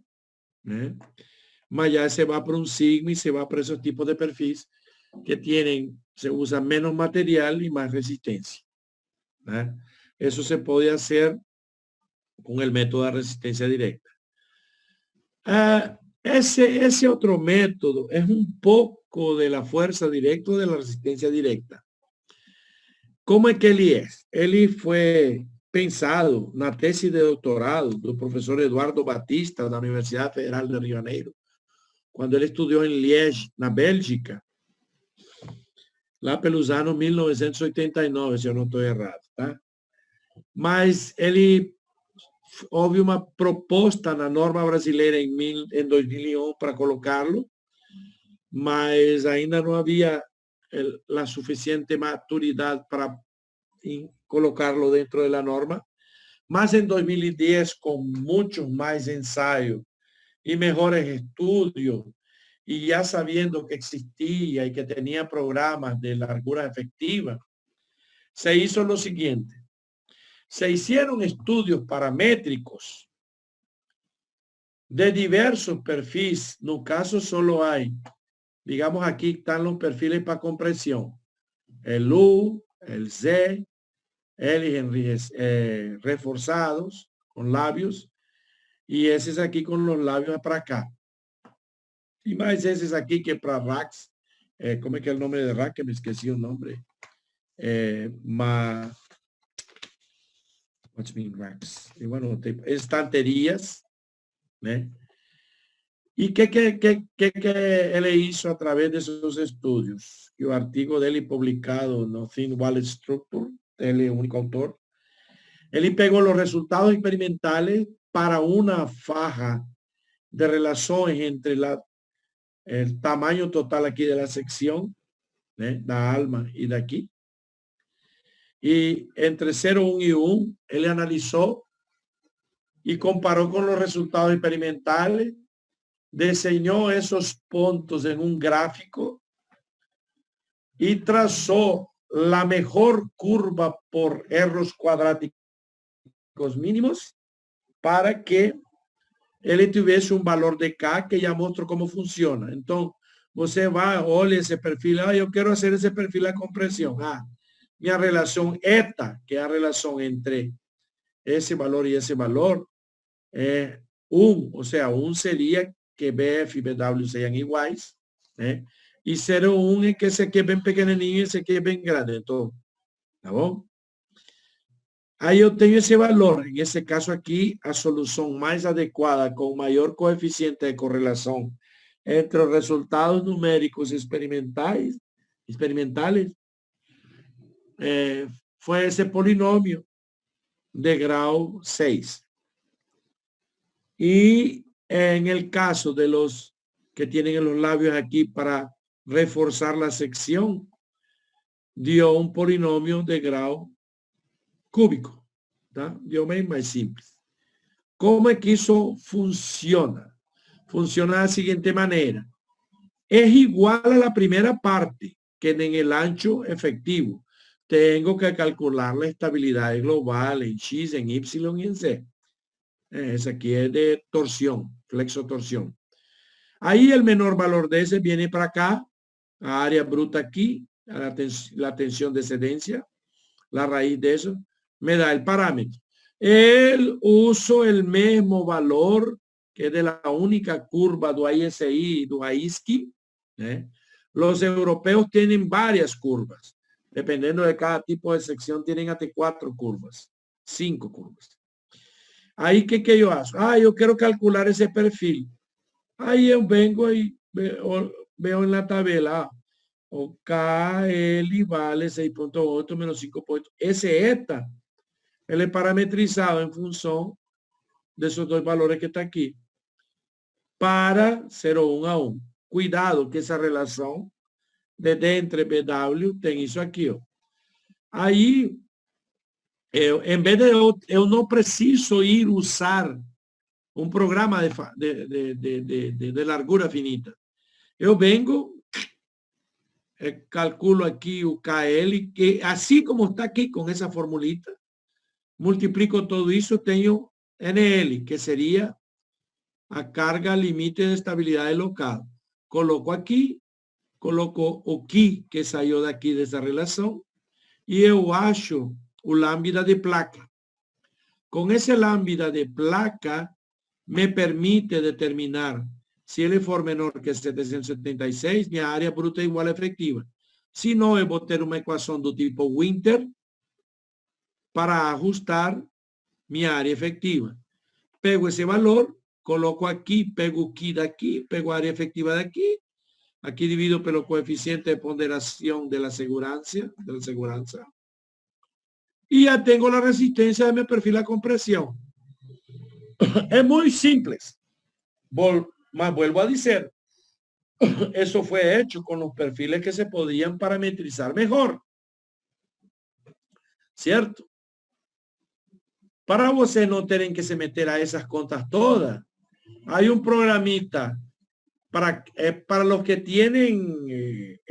mas ya se va para un sigma y se va para esos tipos de perfiles que se usa menos material y más resistencia. Eso se puede hacer con el método de resistencia directa. Ese otro método es un poco de la fuerza directa o de la resistencia directa. ¿Cómo es que Él fue pensado na tesis de doutorado do professor Eduardo Batista da Universidade Federal de Rio de Janeiro, quando ele estudou em Liège, na Bélgica, lá pelos anos 1989, se eu não estou errado, tá? Mas houve uma proposta na norma brasileira em 2001 para colocá-lo, mas ainda não havia a suficiente maturidade para colocarlo dentro de la norma, mas en 2010 con muchos más ensayos y mejores estudios y ya sabiendo que existía y que tenía programas de largura efectiva, se hizo lo siguiente. Se hicieron estudios paramétricos de diversos perfiles. No caso solo hay, digamos, aquí están los perfiles para compresión, el U, el Z, reforzados con labios y ese aquí con los labios para acá y más ese aquí que para racks, ¿cómo es que el nombre de rack? Que me esquecí el nombre. What's mean racks? Y bueno, estanterías, y que él hizo a través de esos estudios, y el artículo de él publicado no Thin Wall Structure, él es el único autor. Él pegó los resultados experimentales para una faja de relaciones entre el tamaño total aquí de la sección, la alma y de aquí. Y entre 0, 1 y 1, él analizó y comparó con los resultados experimentales, diseñó esos puntos en un gráfico y trazó la mejor curva por errores cuadráticos mínimos para que ele tuviese un valor de K que ya mostró cómo funciona. Entonces, você va, olha ese perfil, yo quiero hacer ese perfil de compresión. Mi relación eta, que es la relación entre ese valor y ese valor, es 1, o sea, 1 sería que BF y BW sean iguales, y 0,1 es que ese aquí es bien pequeñinho y ese aquí es bien grande. Entonces, ¿está bom? Aí eu tenho esse valor, em esse caso aqui, a solução mais adequada com maior coeficiente de correlação entre os resultados numéricos experimentales, foi esse polinômio de grau 6. Y en el caso de los que tienen los labios aquí para reforzar la sección, dio un polinomio de grado cúbico, tá? Dio bem mais simples. Como é que isso funciona? Funciona da siguiente manera. Es igual a la primera parte, que en el ancho efectivo. Tengo que calcular la estabilidad global en X, en Y y en Z. Esa aquí es de torsión, flexotorsión. Ahí el menor valor de ese viene para acá, a área bruta aquí, a la tensión de excedencia, la raíz de eso, me da el parámetro. El uso el mismo valor que de la única curva do ISI, do ISKI. Los europeos tienen varias curvas. Dependiendo de cada tipo de sección, tienen hasta 4 curvas, 5 curvas. Ahí, ¿qué yo hago? Yo quiero calcular ese perfil. Ahí yo vengo y veo en la tabla, o KL vale 6.8 menos 5.8. Ese ETA, él es parametrizado en función de esos dos valores que está aquí para 0,1 a 1. Cuidado que esa relación de D entre BW tem isso aqui, ó. Aí, em vez de eu não preciso ir usar um programa de largura finita. Eu vengo, calculo aqui o KL, que assim como está aqui com essa formulita, multiplico todo isso, tenho NL, que seria a carga limite de estabilidade local. Coloco aqui, coloco o Ki, que saiu daqui dessa relação, e eu acho o lambda de placa. Com esse lambda de placa, me permite determinar se ele for menor que 776, minha área bruta é igual a efetiva. Se não, eu vou ter uma equação do tipo Winter para ajustar minha área efectiva. Pego esse valor, coloco aqui, pego o Ki daqui, pego a área efectiva daqui, aquí divido pelo coeficiente de ponderación de la seguranza, y ya tengo la resistencia de mi perfil a compresión. Es muy simple. Mas vuelvo a decir, eso fue hecho con los perfiles que se podían parametrizar mejor. ¿Cierto? Para ustedes no tienen que se meter a esas contas todas. Hay un programita para los que tienen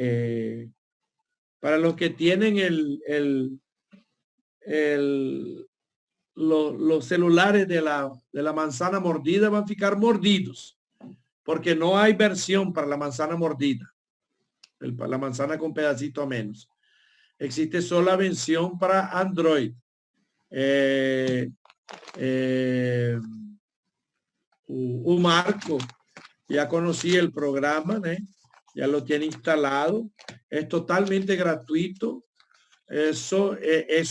los celulares de la manzana mordida van a ficar mordidos, porque no hay versión para la manzana mordida, la manzana con pedacito a menos. Existe solo la versión para Android. Marco ya conocí el programa, ya lo tiene instalado, es totalmente gratuito. Eso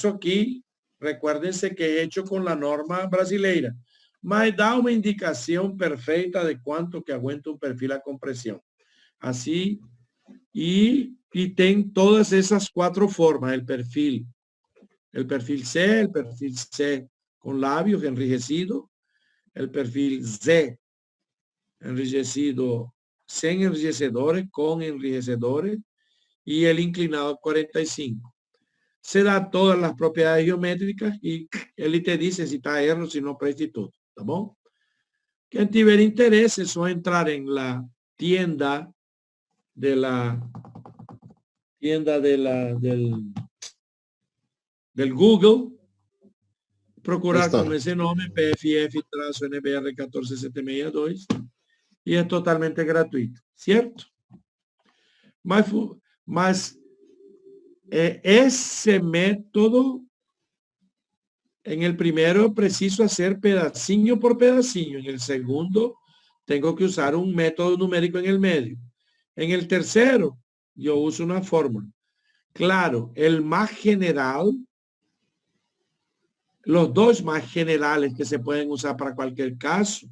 aquí, recuérdense que es hecho con la norma brasileira, mas da una indicación perfecta de cuánto que aguanta un perfil a compresión. Así, y ten todas esas 4 formas, el perfil C con labios enrijecidos, el perfil Z enrijecido sin enrijecedores, con enrijecedores, y el inclinado 45. Se da todas las propiedades geométricas y él te dice si está error, si no presta y todo. ¿Está bom? Quien tiver interés es entrar en la tienda del Google, procurar con ese nombre PFF-NBR 14762 y es totalmente gratuito, ¿cierto? Mas ese método, en el primero preciso hacer pedacinho por pedacinho, en el segundo tengo que usar un método numérico en el medio, en el tercero yo uso una fórmula. Claro, el más general, los dos más generales que se pueden usar para cualquier caso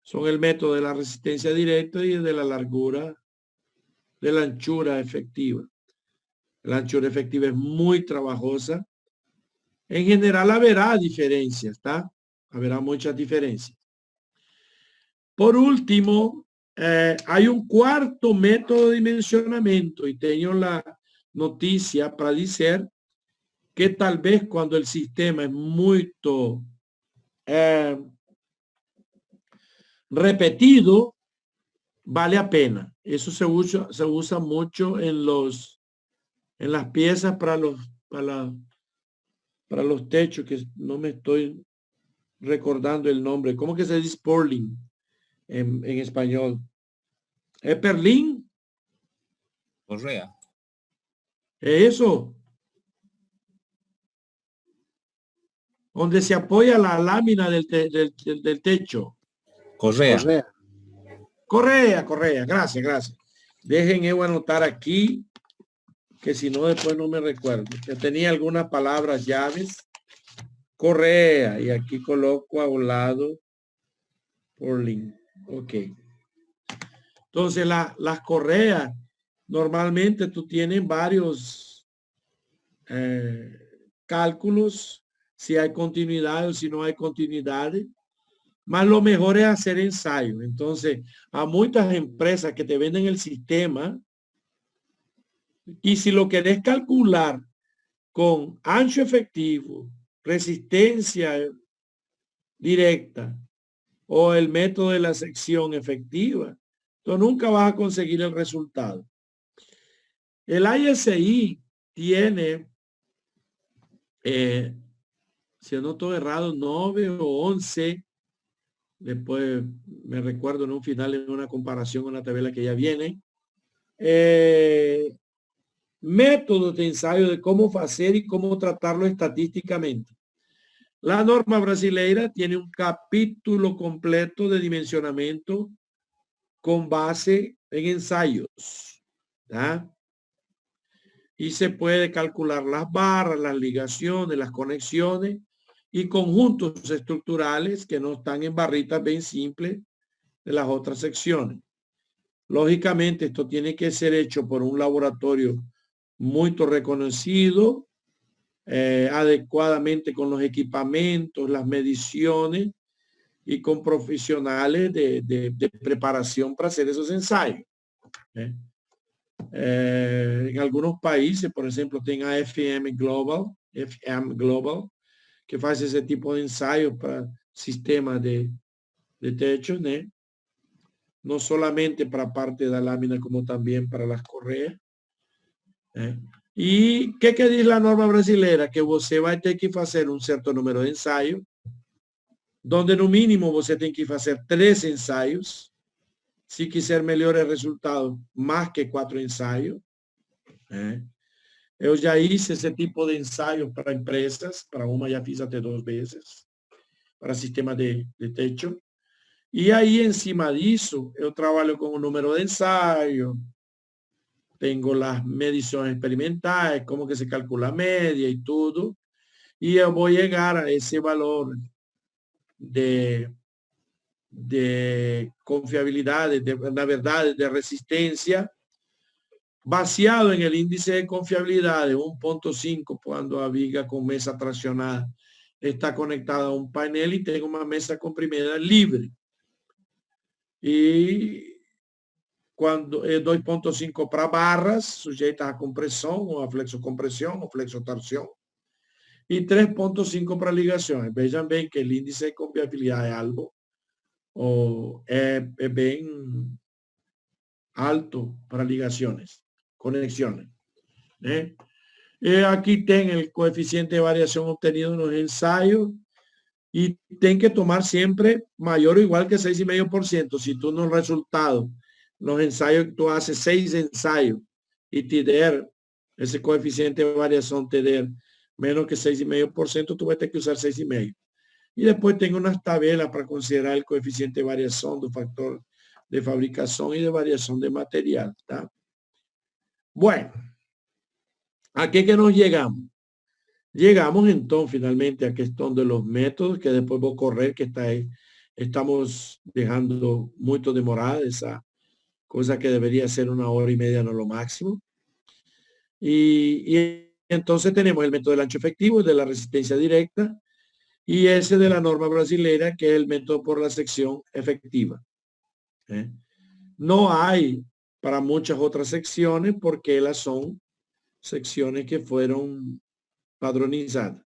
son el método de la resistencia directa y de la largura, de la anchura efectiva. La anchura efectiva es muy trabajosa. En general habrá diferencias, ¿está? Habrá muchas diferencias. Por último, hay un cuarto método de dimensionamiento y tengo noticia para decir que tal vez cuando el sistema es muy repetido, vale la pena. Eso se usa mucho en las piezas para los techos, que no me estoy recordando el nombre. ¿Cómo que se dice purling en español? ¿Es perlín? Correa. ¿Es eso? Donde se apoya la lámina del techo. Correa. Correa. Gracias. Dejen anotar aquí, que si no después no me recuerdo. Que tenía algunas palabras llaves. Correa. Y aquí coloco a un lado purling. Ok. Entonces las correas, normalmente tú tienes varios cálculos, si hay continuidad o si no hay continuidad. Más lo mejor es hacer ensayo. Entonces, a muchas empresas que te venden el sistema, y si lo querés calcular con ancho efectivo, resistencia directa o el método de la sección efectiva, tú nunca vas a conseguir el resultado. El ISI tiene, si no estoy errado, 9 o 11. Después me recuerdo en un final, en una comparación, una tabla que ya viene. Métodos de ensayo de cómo hacer y cómo tratarlo estadísticamente. La norma brasileira tiene un capítulo completo de dimensionamiento con base en ensayos. ¿Ya? Y se puede calcular las barras, las ligaciones, las conexiones y conjuntos estructurales que no están en barritas bien simples de las otras secciones. Lógicamente, esto tiene que ser hecho por un laboratorio muy reconocido, adecuadamente con los equipamientos, las mediciones y con profesionales de preparación para hacer esos ensayos. En algunos países, por ejemplo, tienen FM Global, que hace ese tipo de ensayos para sistemas de techos, ¿no? No solamente para parte de la lámina, como también para las correas. ¿Y qué dice la norma brasileira? Que você vai ter que hacer un cierto número de ensayos, donde no mínimo você tem que hacer 3 ensayos, si quiser melhores resultados, más que 4 ensayos. Eu já hice esse tipo de ensayos para empresas, para uma já fiz até 2 vezes, para sistema de techo. E aí, em cima disso, eu trabalho com o número de ensayo, tengo las mediciones experimentales, cómo que se calcula media y todo, y yo voy a llegar a ese valor de confiabilidad, de la verdad, de resistencia, vaciado en el índice de confiabilidad de 1.5 cuando la viga con mesa traccionada está conectada a un panel y tengo una mesa comprimida libre. Y quando 2.5 para barras, sujeitas a compressão, ou a flexocompressão, ou flexotorção, e 3.5 para ligações. Vejam bem que o índice de confiabilidade é algo, ou é bem alto para ligações, conexões. Né? E aqui tem o coeficiente de variação obtenido nos ensaios, e tem que tomar sempre maior ou igual que 6,5%. Se tu no resultado los ensayos que tú haces 6 ensayos y te der ese coeficiente de variación te der menos que 6,5%, tú vas a tener que usar 6,5%. Y después tengo unas tabelas para considerar el coeficiente de variación del factor de fabricación y de variación de material. ¿Tá? Bueno, ¿a qué que nos llegamos? Llegamos entonces finalmente a cuestión de los métodos que después voy a correr, que está ahí. Estamos dejando muy demorada esa cosa que debería ser 1 hora y media, no lo máximo. Y entonces tenemos el método del ancho efectivo, de la resistencia directa, y ese de la norma brasileña, que es el método por la sección efectiva. No hay para muchas otras secciones porque ellas son secciones que fueron padronizadas.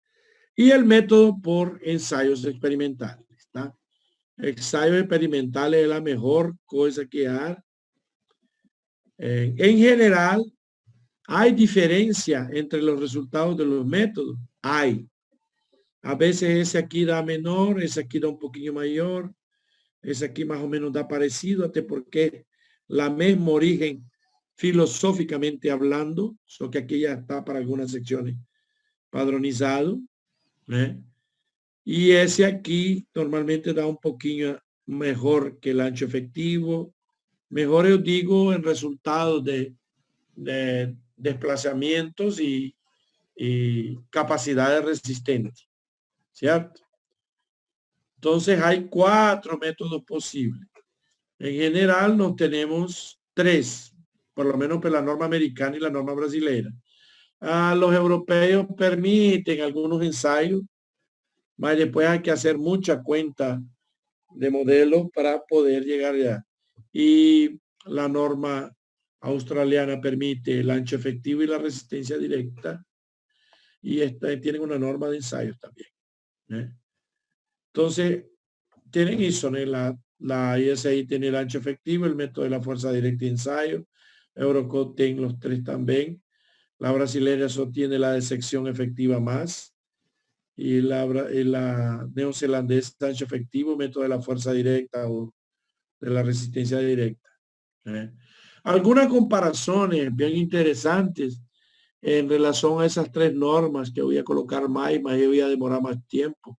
Y el método por ensayos experimentales. ¿Está? Ensayos experimentales es la mejor cosa que hay. En general, hay diferencia entre los resultados de los métodos. Hay. A veces ese aquí da menor, ese aquí da un poquillo mayor, ese aquí más o menos da parecido, hasta porque la misma origen filosóficamente hablando, so que aquí ya está para algunas secciones padronizado. Y ese aquí normalmente da un poquillo mejor que el ancho efectivo. Mejor yo digo en resultados de desplazamientos y capacidades resistentes, ¿cierto? Entonces hay 4 métodos posibles. En general nos tenemos 3, por lo menos por la norma americana y la norma brasilera. Los europeos permiten algunos ensayos, pero después hay que hacer mucha cuenta de modelos para poder llegar allá. Y la norma australiana permite el ancho efectivo y la resistencia directa. Y tienen una norma de ensayos también. Entonces, tienen eso, ¿no? La ISI tiene el ancho efectivo, el método de la fuerza directa y ensayo. Eurocode tiene los 3 también. La brasileña sostiene la de sección efectiva más. Y la neozelandesa ancho efectivo, método de la fuerza directa o de la resistencia directa. Algunas comparaciones bien interesantes en relación a esas 3 normas que voy a colocar más y voy a demorar más tiempo.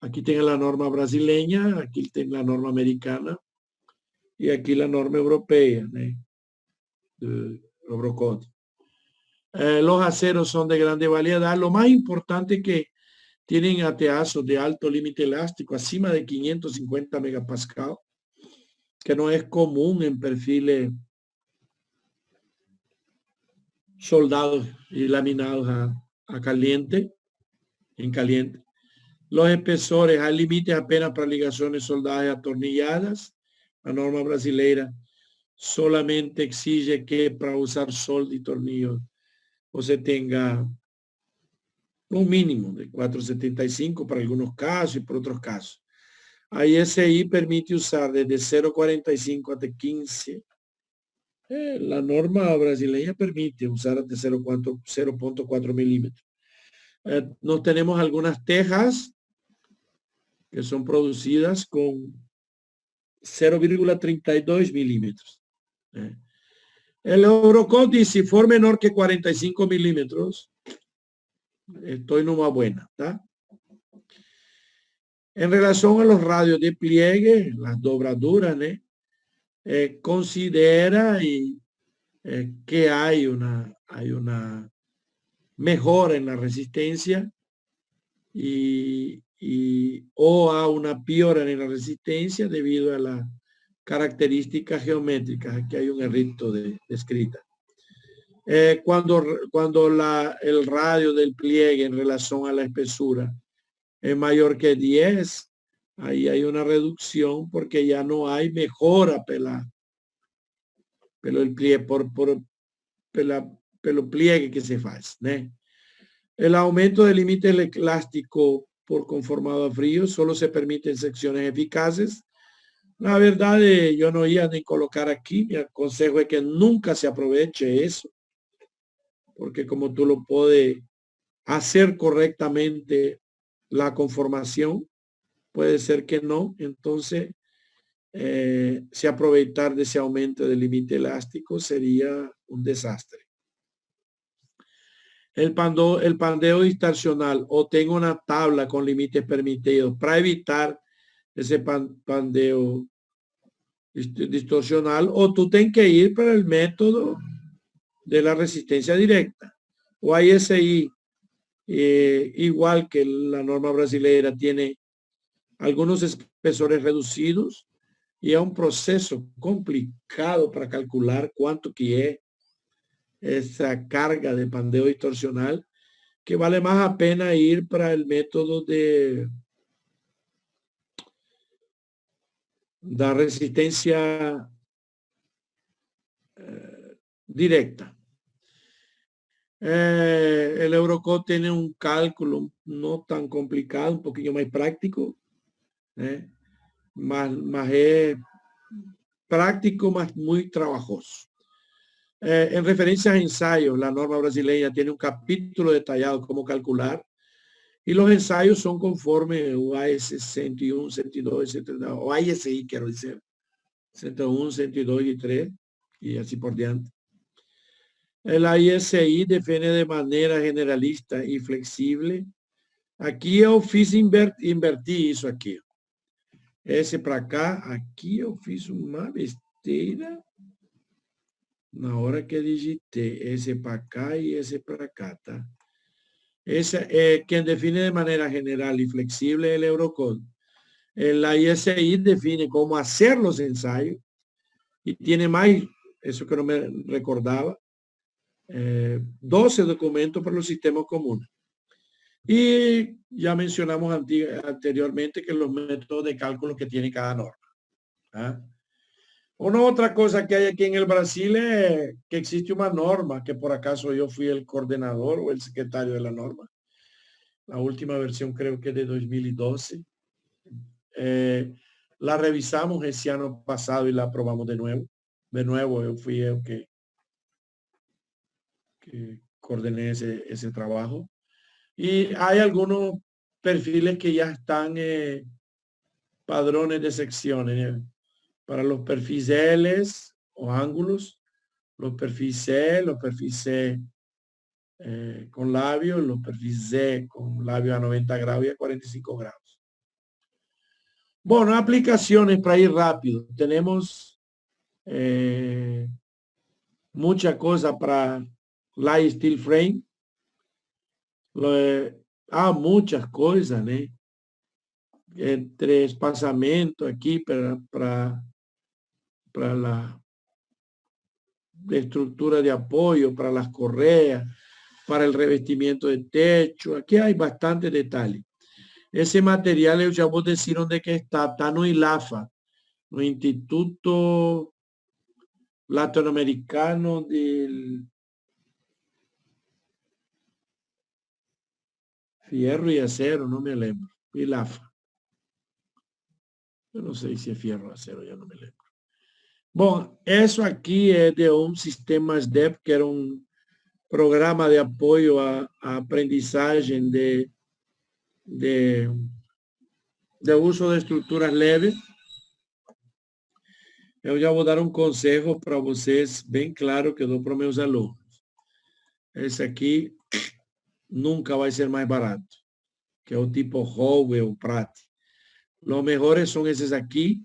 Aquí tengo la norma brasileña, aquí tengo la norma americana y aquí la norma europea, Eurocode. Los aceros son de grande variedad. Lo más importante es que tienen ateazos de alto límite elástico, acima de 550 megapascal, que no es común en perfiles soldados y laminados a caliente, en caliente. Los espesores, hay límites apenas para ligaciones soldadas y atornilladas. La norma brasileña solamente exige que para usar solda y tornillos se tenga un mínimo de 4,75 para algunos casos y por otros casos. ISI permite usar desde 0,45 hasta 15. La norma brasileña permite usar hasta 0,4 milímetros. Nos tenemos algunas tejas que son producidas con 0,32 milímetros. El Eurocode dice, si for menor que 45 milímetros, estoy no más buena. ¿Tá? En relación a los radios de pliegue, las dobraduras, considera que hay una mejora en la resistencia o a una piora en la resistencia debido a las características geométricas. Aquí hay un errito de escrita. Cuando el radio del pliegue en relación a la espesura es mayor que 10, ahí hay una reducción porque ya no hay mejora pero el pliegue pelo pliegue que se hace. El aumento del límite elástico por conformado a frío solo se permite en secciones eficaces. La verdad, yo no iba ni colocar aquí. Mi consejo es que nunca se aproveche eso, porque como tú lo puedes hacer correctamente la conformación, puede ser que no. Entonces, si aprovechar de ese aumento del límite elástico sería un desastre. El pandeo distorsional o tengo una tabla con límites permitidos para evitar ese pandeo distorsional, o tú tienes que ir para el método de la resistencia directa o ISI, igual que la norma brasileña, tiene algunos espesores reducidos y es un proceso complicado para calcular cuánto que es esa carga de pandeo distorsional, que vale más a pena ir para el método de la resistencia directa. El Eurocode tiene un cálculo no tan complicado, un poquillo más práctico, más es práctico, más muy trabajoso. En referencia a ensayos, la norma brasileña tiene un capítulo detallado cómo calcular y los ensayos son conforme UAS 61, 62, etc. O ISI, quiero decir, 101, 102 y 3 y así por diante. El ISI define de manera generalista y flexible. Aqui eu fiz invertir isso aqui. Esse para cá, aqui eu fiz uma besteira na hora que digitei. Esse para cá e esse para cá, tá? Esse é quem define de maneira general e flexível é o Eurocode. La ISI define como hacer los ensayos y tiene más, eso que no me recordaba, 12 documentos para los sistemas comunes. Y ya mencionamos anteriormente que los métodos de cálculo que tiene cada norma. ¿Ah? Una otra cosa que hay aquí en el Brasil es que existe una norma, que por acaso yo fui el coordinador o el secretario de la norma. La última versión creo que es de 2012. La revisamos ese año pasado y la aprobamos de nuevo. De nuevo, yo fui el que coordiné ese trabajo. Y hay algunos perfiles que ya están padrones de secciones. Para los perfiles L o ángulos, los perfiles C, los perfiles C con labio, los perfiles Z con labio a 90 grados y a 45 grados. Bueno, aplicaciones para ir rápido. Tenemos mucha cosa para light steel frame. Muchas cosas, ¿no? Entre espaciamiento aquí para la estructura de apoyo, para las correas, para el revestimiento de techo. Aquí hay bastante detalle. Ese material yo ya voy a decir dónde que está no ILAFA, no Instituto Latinoamericano del Fierro y Acero, no me lembro. ILAFA. Yo no sé si es fierro o acero, ya no me lembro. Bueno, eso aquí es de un sistema SDEP, que era un programa de apoyo a aprendizaje de uso de estructuras leves. Eu já vou dar um conselho para vocês, bem claro, que eu dou para meus alunos. Esse aqui nunca vai ser mais barato, que é o tipo Howe ou Pratt. Los mejores são esses aqui,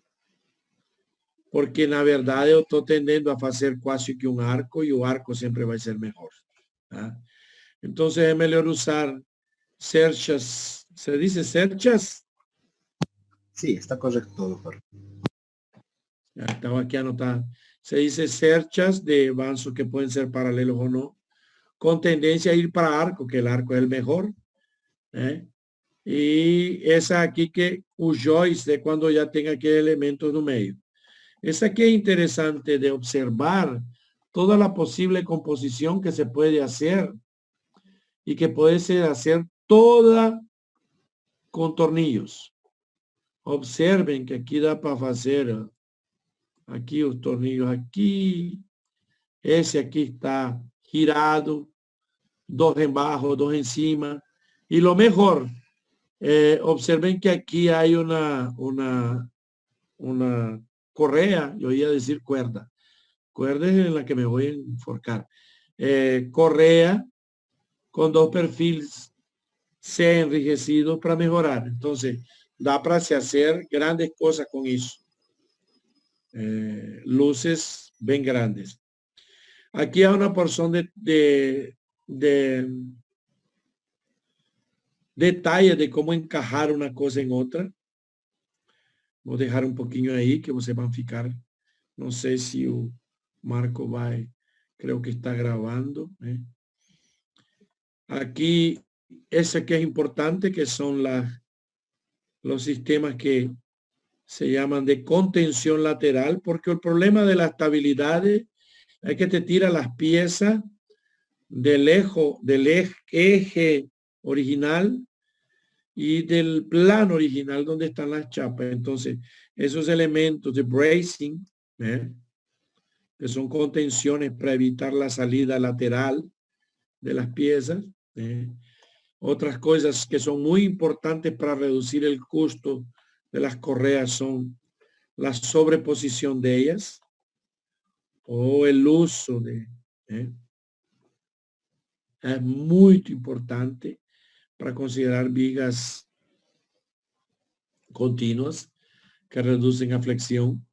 porque na verdade eu estou tendendo a fazer quase que um arco e o arco sempre vai ser melhor. ¿Ah? Então é melhor usar cerchas. ¿Se dice cerchas? Sí, está correcto, doctor. Estaba aquí anotado. Se dice cerchas de avanzo que pueden ser paralelos o no, con tendencia a ir para arco, que el arco es el mejor. Y esa aquí que o joist de cuando ya tenga aquel elemento no medio. Esa aquí es interesante de observar toda la posible composición que se puede hacer y que puede ser hacer toda con tornillos. Observen que aquí da para hacer aquí los tornillos aquí, ese aquí está girado, dos en bajo, dos encima. Y lo mejor, observen que aquí hay una correa, yo iba a decir cuerda. Cuerda es en la que me voy a enforcar. Correa con dos perfiles C enriquecidos para mejorar. Entonces, da para se hacer grandes cosas con eso. Luces bien grandes. Aquí hay una porción de detalle de cómo encajar una cosa en otra. Voy a dejar un poquillo ahí que ustedes van a ficar. No sé si o Marco va, creo que está grabando. Aquí, ese que es importante, que son los sistemas que se llaman de contención lateral, porque el problema de la estabilidad es que te tira las piezas eje original y del plano original donde están las chapas. Entonces, esos elementos de bracing, que son contenciones para evitar la salida lateral de las piezas. Otras cosas que son muy importantes para reducir el costo de las correas son la sobreposición de ellas o el uso de... Es muy importante para considerar vigas continuas que reducen a flexión.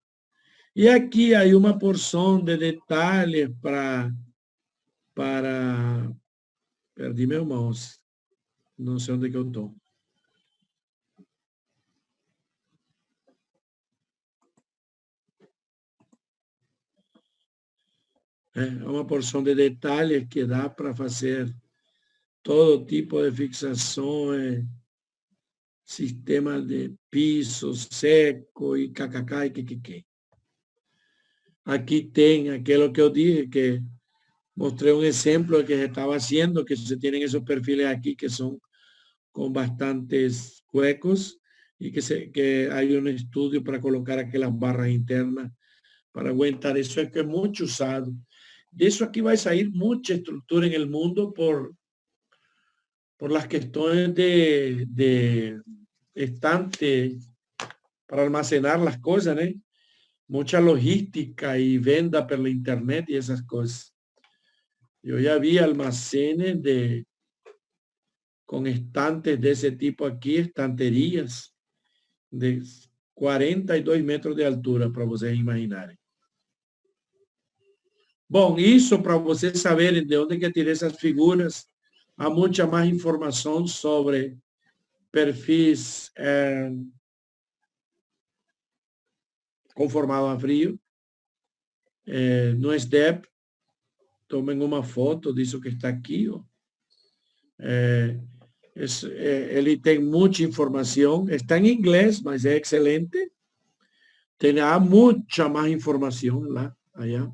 Y aquí hay una porción de detalles para, perdí meu mouse, no sé dónde quedó. Una porción de detalles que dá para hacer todo tipo de fixações, sistemas de piso seco y kkk y kkk. Aquí tem aquello que yo dije, que mostré un ejemplo de que se estaba haciendo, que se tienen esos perfiles aquí que son con bastantes huecos y que hay un estudio para colocar aquellas barras internas para aguantar. Eso es que es mucho usado. De eso aquí va a salir mucha estructura en el mundo por las cuestiones de estante para almacenar las cosas, ¿no? Mucha logística y venda por la internet y esas cosas. Yo ya vi almacenes con estantes de ese tipo aquí, estanterías de 42 metros de altura, para ustedes imaginarem. Bom, isso para vocês saberem de onde que eu tirei essas figuras. Há muita mais informação sobre perfis conformado a frio. No SDEP, tomem uma foto disso que está aqui. Ó. Ele tem muita informação. Está em inglês, mas é excelente. Há muita mais informação lá, allá.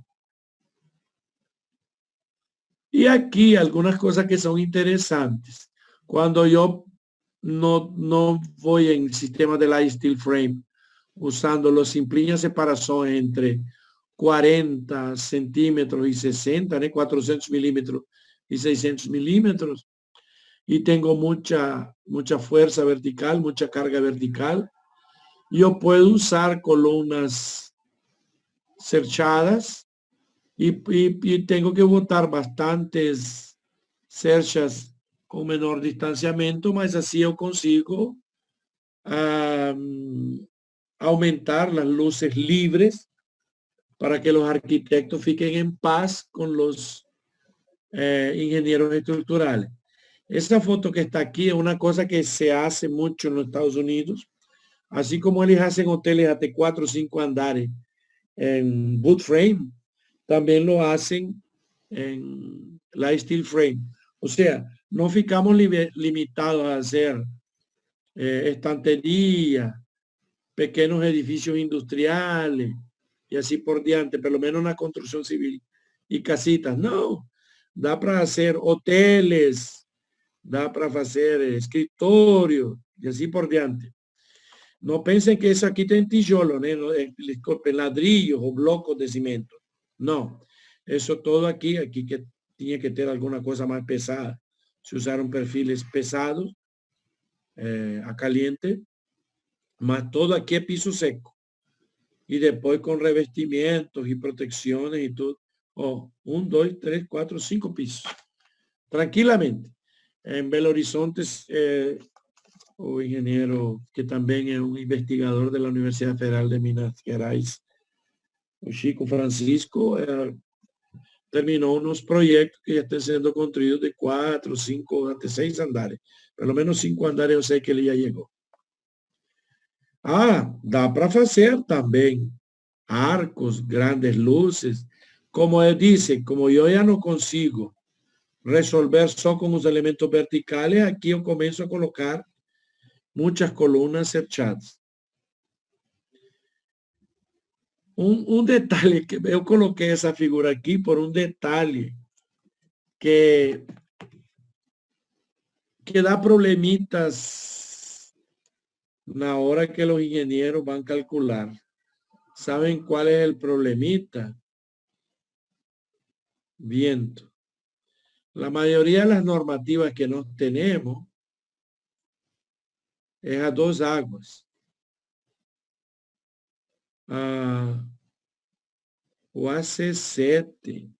Y aquí algunas cosas que son interesantes. Cuando yo no voy en el sistema de la steel frame usando los simplinas separaciones entre 40 centímetros y 60, 400 milímetros y 600 milímetros, y tengo mucha fuerza vertical, mucha carga vertical, yo puedo usar columnas cerchadas y tengo que botar bastantes cerchas con menor distanciamiento, mas así yo consigo aumentar las luces libres para que los arquitectos fiquen en paz con los ingenieros estructurales. Esa foto que está aquí es una cosa que se hace mucho en los Estados Unidos, así como ellos hacen hoteles hasta 4 o 5 andares en wood frame, también lo hacen en la steel frame. O sea, no ficamos limitados a hacer estantería, pequeños edificios industriales y así por diante, por lo menos una construcción civil y casitas. No, da para hacer hoteles, da para hacer escritorios y así por diante. No piensen que eso aquí tem tijolo, ¿no? Ladrillos o blocos de cemento. No, eso todo aquí que tiene que tener alguna cosa más pesada. Se usaron perfiles pesados a caliente, más todo aquí es piso seco. Y después con revestimientos y protecciones y todo. 1, 2, 3, 4, 5 pisos. Tranquilamente. En Belo Horizonte, o ingeniero que también es un investigador de la Universidad Federal de Minas Gerais, o Chico Francisco, terminó unos proyectos que ya están siendo construidos de 4, 5, hasta 6 andares. Por lo menos 5 andares yo sé que él ya llegó. Dá para hacer también arcos, grandes luces. Como él dice, como yo ya no consigo resolver solo con los elementos verticales, aquí yo comienzo a colocar muchas columnas cerchadas. Un detalle que yo coloqué esa figura aquí por un detalle que da problemitas na hora que los ingenieros van a calcular. ¿Saben cuál es el problemita? Viento. La mayoría de las normativas que nos tenemos es a 2 aguas. O AC7,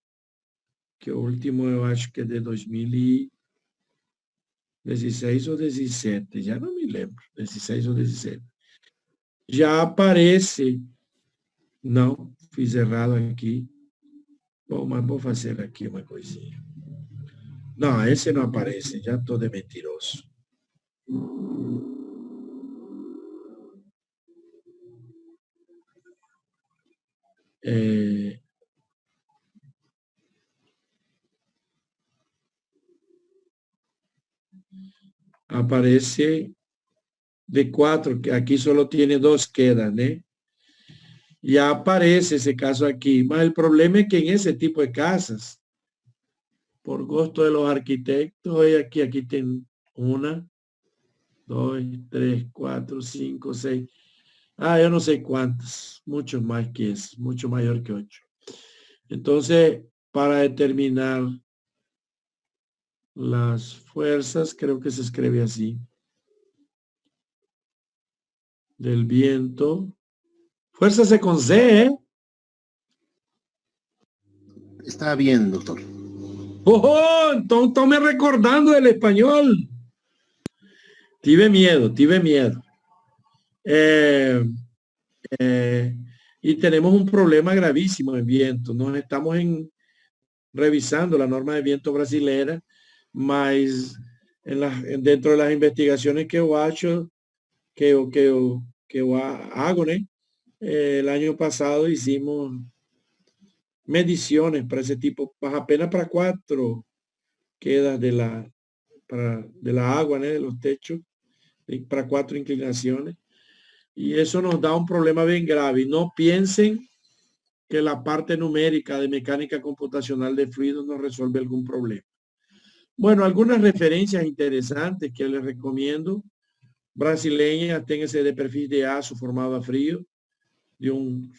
que o último eu acho que é de 2016 ou 17, já não me lembro, 16 ou 17. Já aparece, não, fiz errado aqui. Bom, mas vou fazer aqui uma coisinha. Não, esse não aparece, já estou de mentiroso. Aparece de 4, que aqui só tiene 2 quedas, né? Ya aparece ese caso aquí. Mas el problema es que en ese tipo de casas, por gusto de los arquitectos, aquí tienen 1, 2, 3, 4, 5, 6. Yo no sé cuántas, mucho más que eso, mucho mayor que 8. Entonces, para determinar las fuerzas, creo que se escribe así, del viento. Fuerzas con Z, ¿eh? Está bien, doctor. ¡Oh! Entonces, me recordando el español. Tive miedo. Y tenemos un problema gravísimo en viento. Nos estamos revisando la norma de viento brasilera, mas dentro de las investigaciones que yo hecho, que yo hago, ¿no? El año pasado hicimos mediciones para ese tipo, apenas para 4 quedas de la agua, ¿no? De los techos, para 4 inclinaciones. Y eso nos da un problema bien grave. No piensen que la parte numérica de mecánica computacional de fluidos nos resuelve algún problema. Bueno, algunas referencias interesantes que les recomiendo. Brasileña, téngase de perfil de aço formado a frío, de un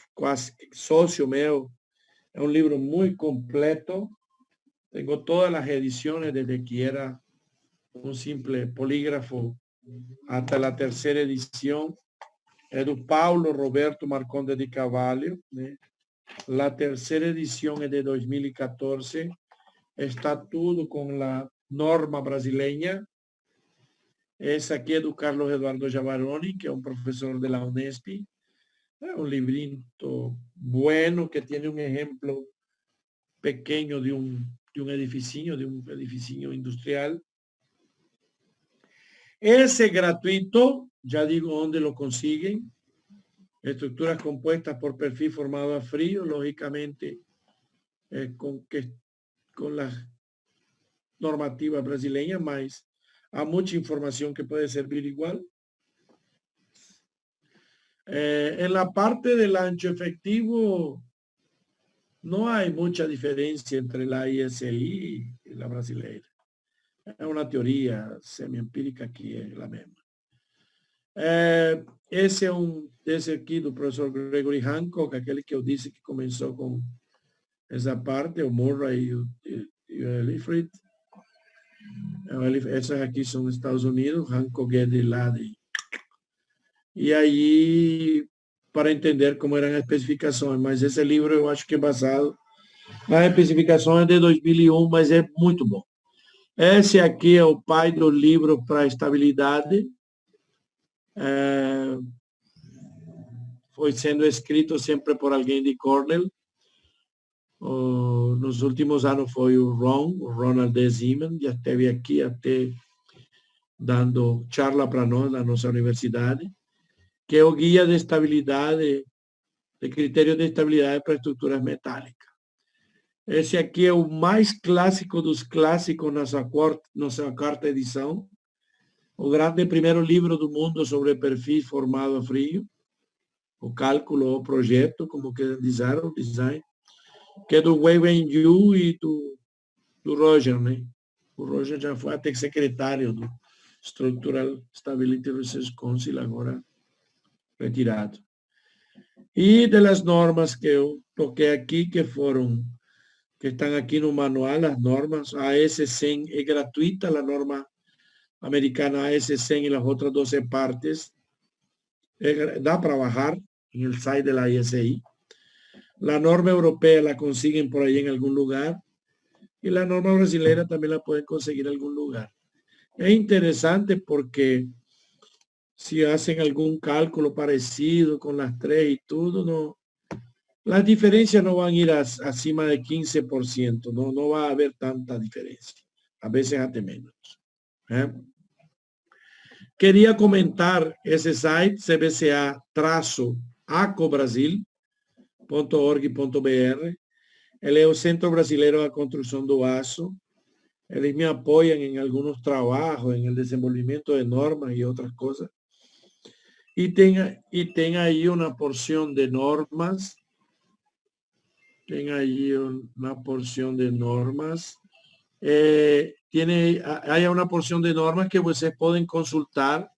socio mío. Es un libro muy completo. Tengo todas las ediciones desde que era un simple polígrafo hasta la 3ª edición. Es de Paulo Roberto Marcondes de Carvalho, ¿no? La 3ª edición es de 2014. Está todo con la norma brasileña. Ese aquí es de Carlos Eduardo Javaroni, que es un profesor de la Unesp. Es un librito bueno que tiene un ejemplo pequeño de un edificio industrial. Ese gratuito, ya digo dónde lo consiguen. Estructuras compuestas por perfil formado a frío, lógicamente con las normativas brasileñas, más hay mucha información que puede servir igual. En la parte del ancho efectivo no hay mucha diferencia entre la ISI y la brasileña. Es una teoría semi-empírica aquí, es la misma. Esse aqui do professor Gregory Hancock, aquele que eu disse que começou com essa parte, o Murray e o Elifrid. Essas aqui são dos Estados Unidos, Hancock é de lá. E aí, para entender como eram as especificações, mas esse livro eu acho que é basado nas especificações de 2001, mas é muito bom. Esse aqui é o pai do livro para estabilidade. Foi sendo escrito sempre por alguém de Cornell. Nos últimos anos foi o Ronald D. Zeman, já esteve aqui até dando charla para nós na nossa universidade, que é o guia de estabilidade, de critérios de estabilidade para estruturas metálicas. Esse aqui é o mais clássico dos clássicos nossa quarta edição. O grande primeiro livro do mundo sobre perfil formado a frio, o cálculo, o projeto, como queiram dizer, o design, que é do Wei Wen Yu e do do Roger, né? O Roger já foi até secretário do Structural Stability Research Council, agora retirado. E das normas que eu toquei aqui, que están aquí no manual, las normas. AS100 es gratuita, la norma americana AS100 y las otras 12 partes. Da para bajar en el site de la ISI. La norma europea la consiguen por ahí en algún lugar. Y la norma brasileña también la pueden conseguir en algún lugar. Es interesante porque si hacen algún cálculo parecido con las tres y todo, no, las diferencias no van a ir acima de 15%, no va a haber tanta diferencia, a veces hasta menos. Quería comentar ese site, cbca-acobrasil.org.br. Él es el Centro Brasileiro de Construcción do Aço. Ellos me apoyan en algunos trabajos, en el desenvolvimiento de normas y otras cosas. Y tenga ahí una porción de normas. Tem aí uma porção de normas. Hay una porción de normas que vocês podem consultar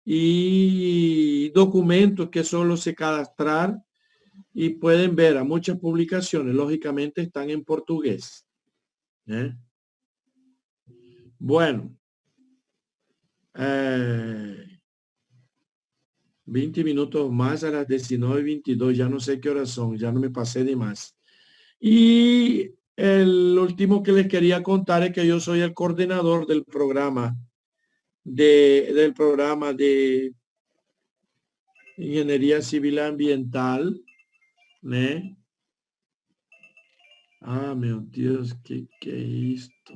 y documentos que solo se cadastrar y pueden ver a muchas publicaciones. Lógicamente están en portugués. Bueno. 20 minutos más a las 19:22. Ya no sé qué horas son. Ya no me pasé de más. Y el último que les quería contar es que yo soy el coordinador del programa de Ingeniería Civil Ambiental. Ah, meu Dios, ¿qué es esto?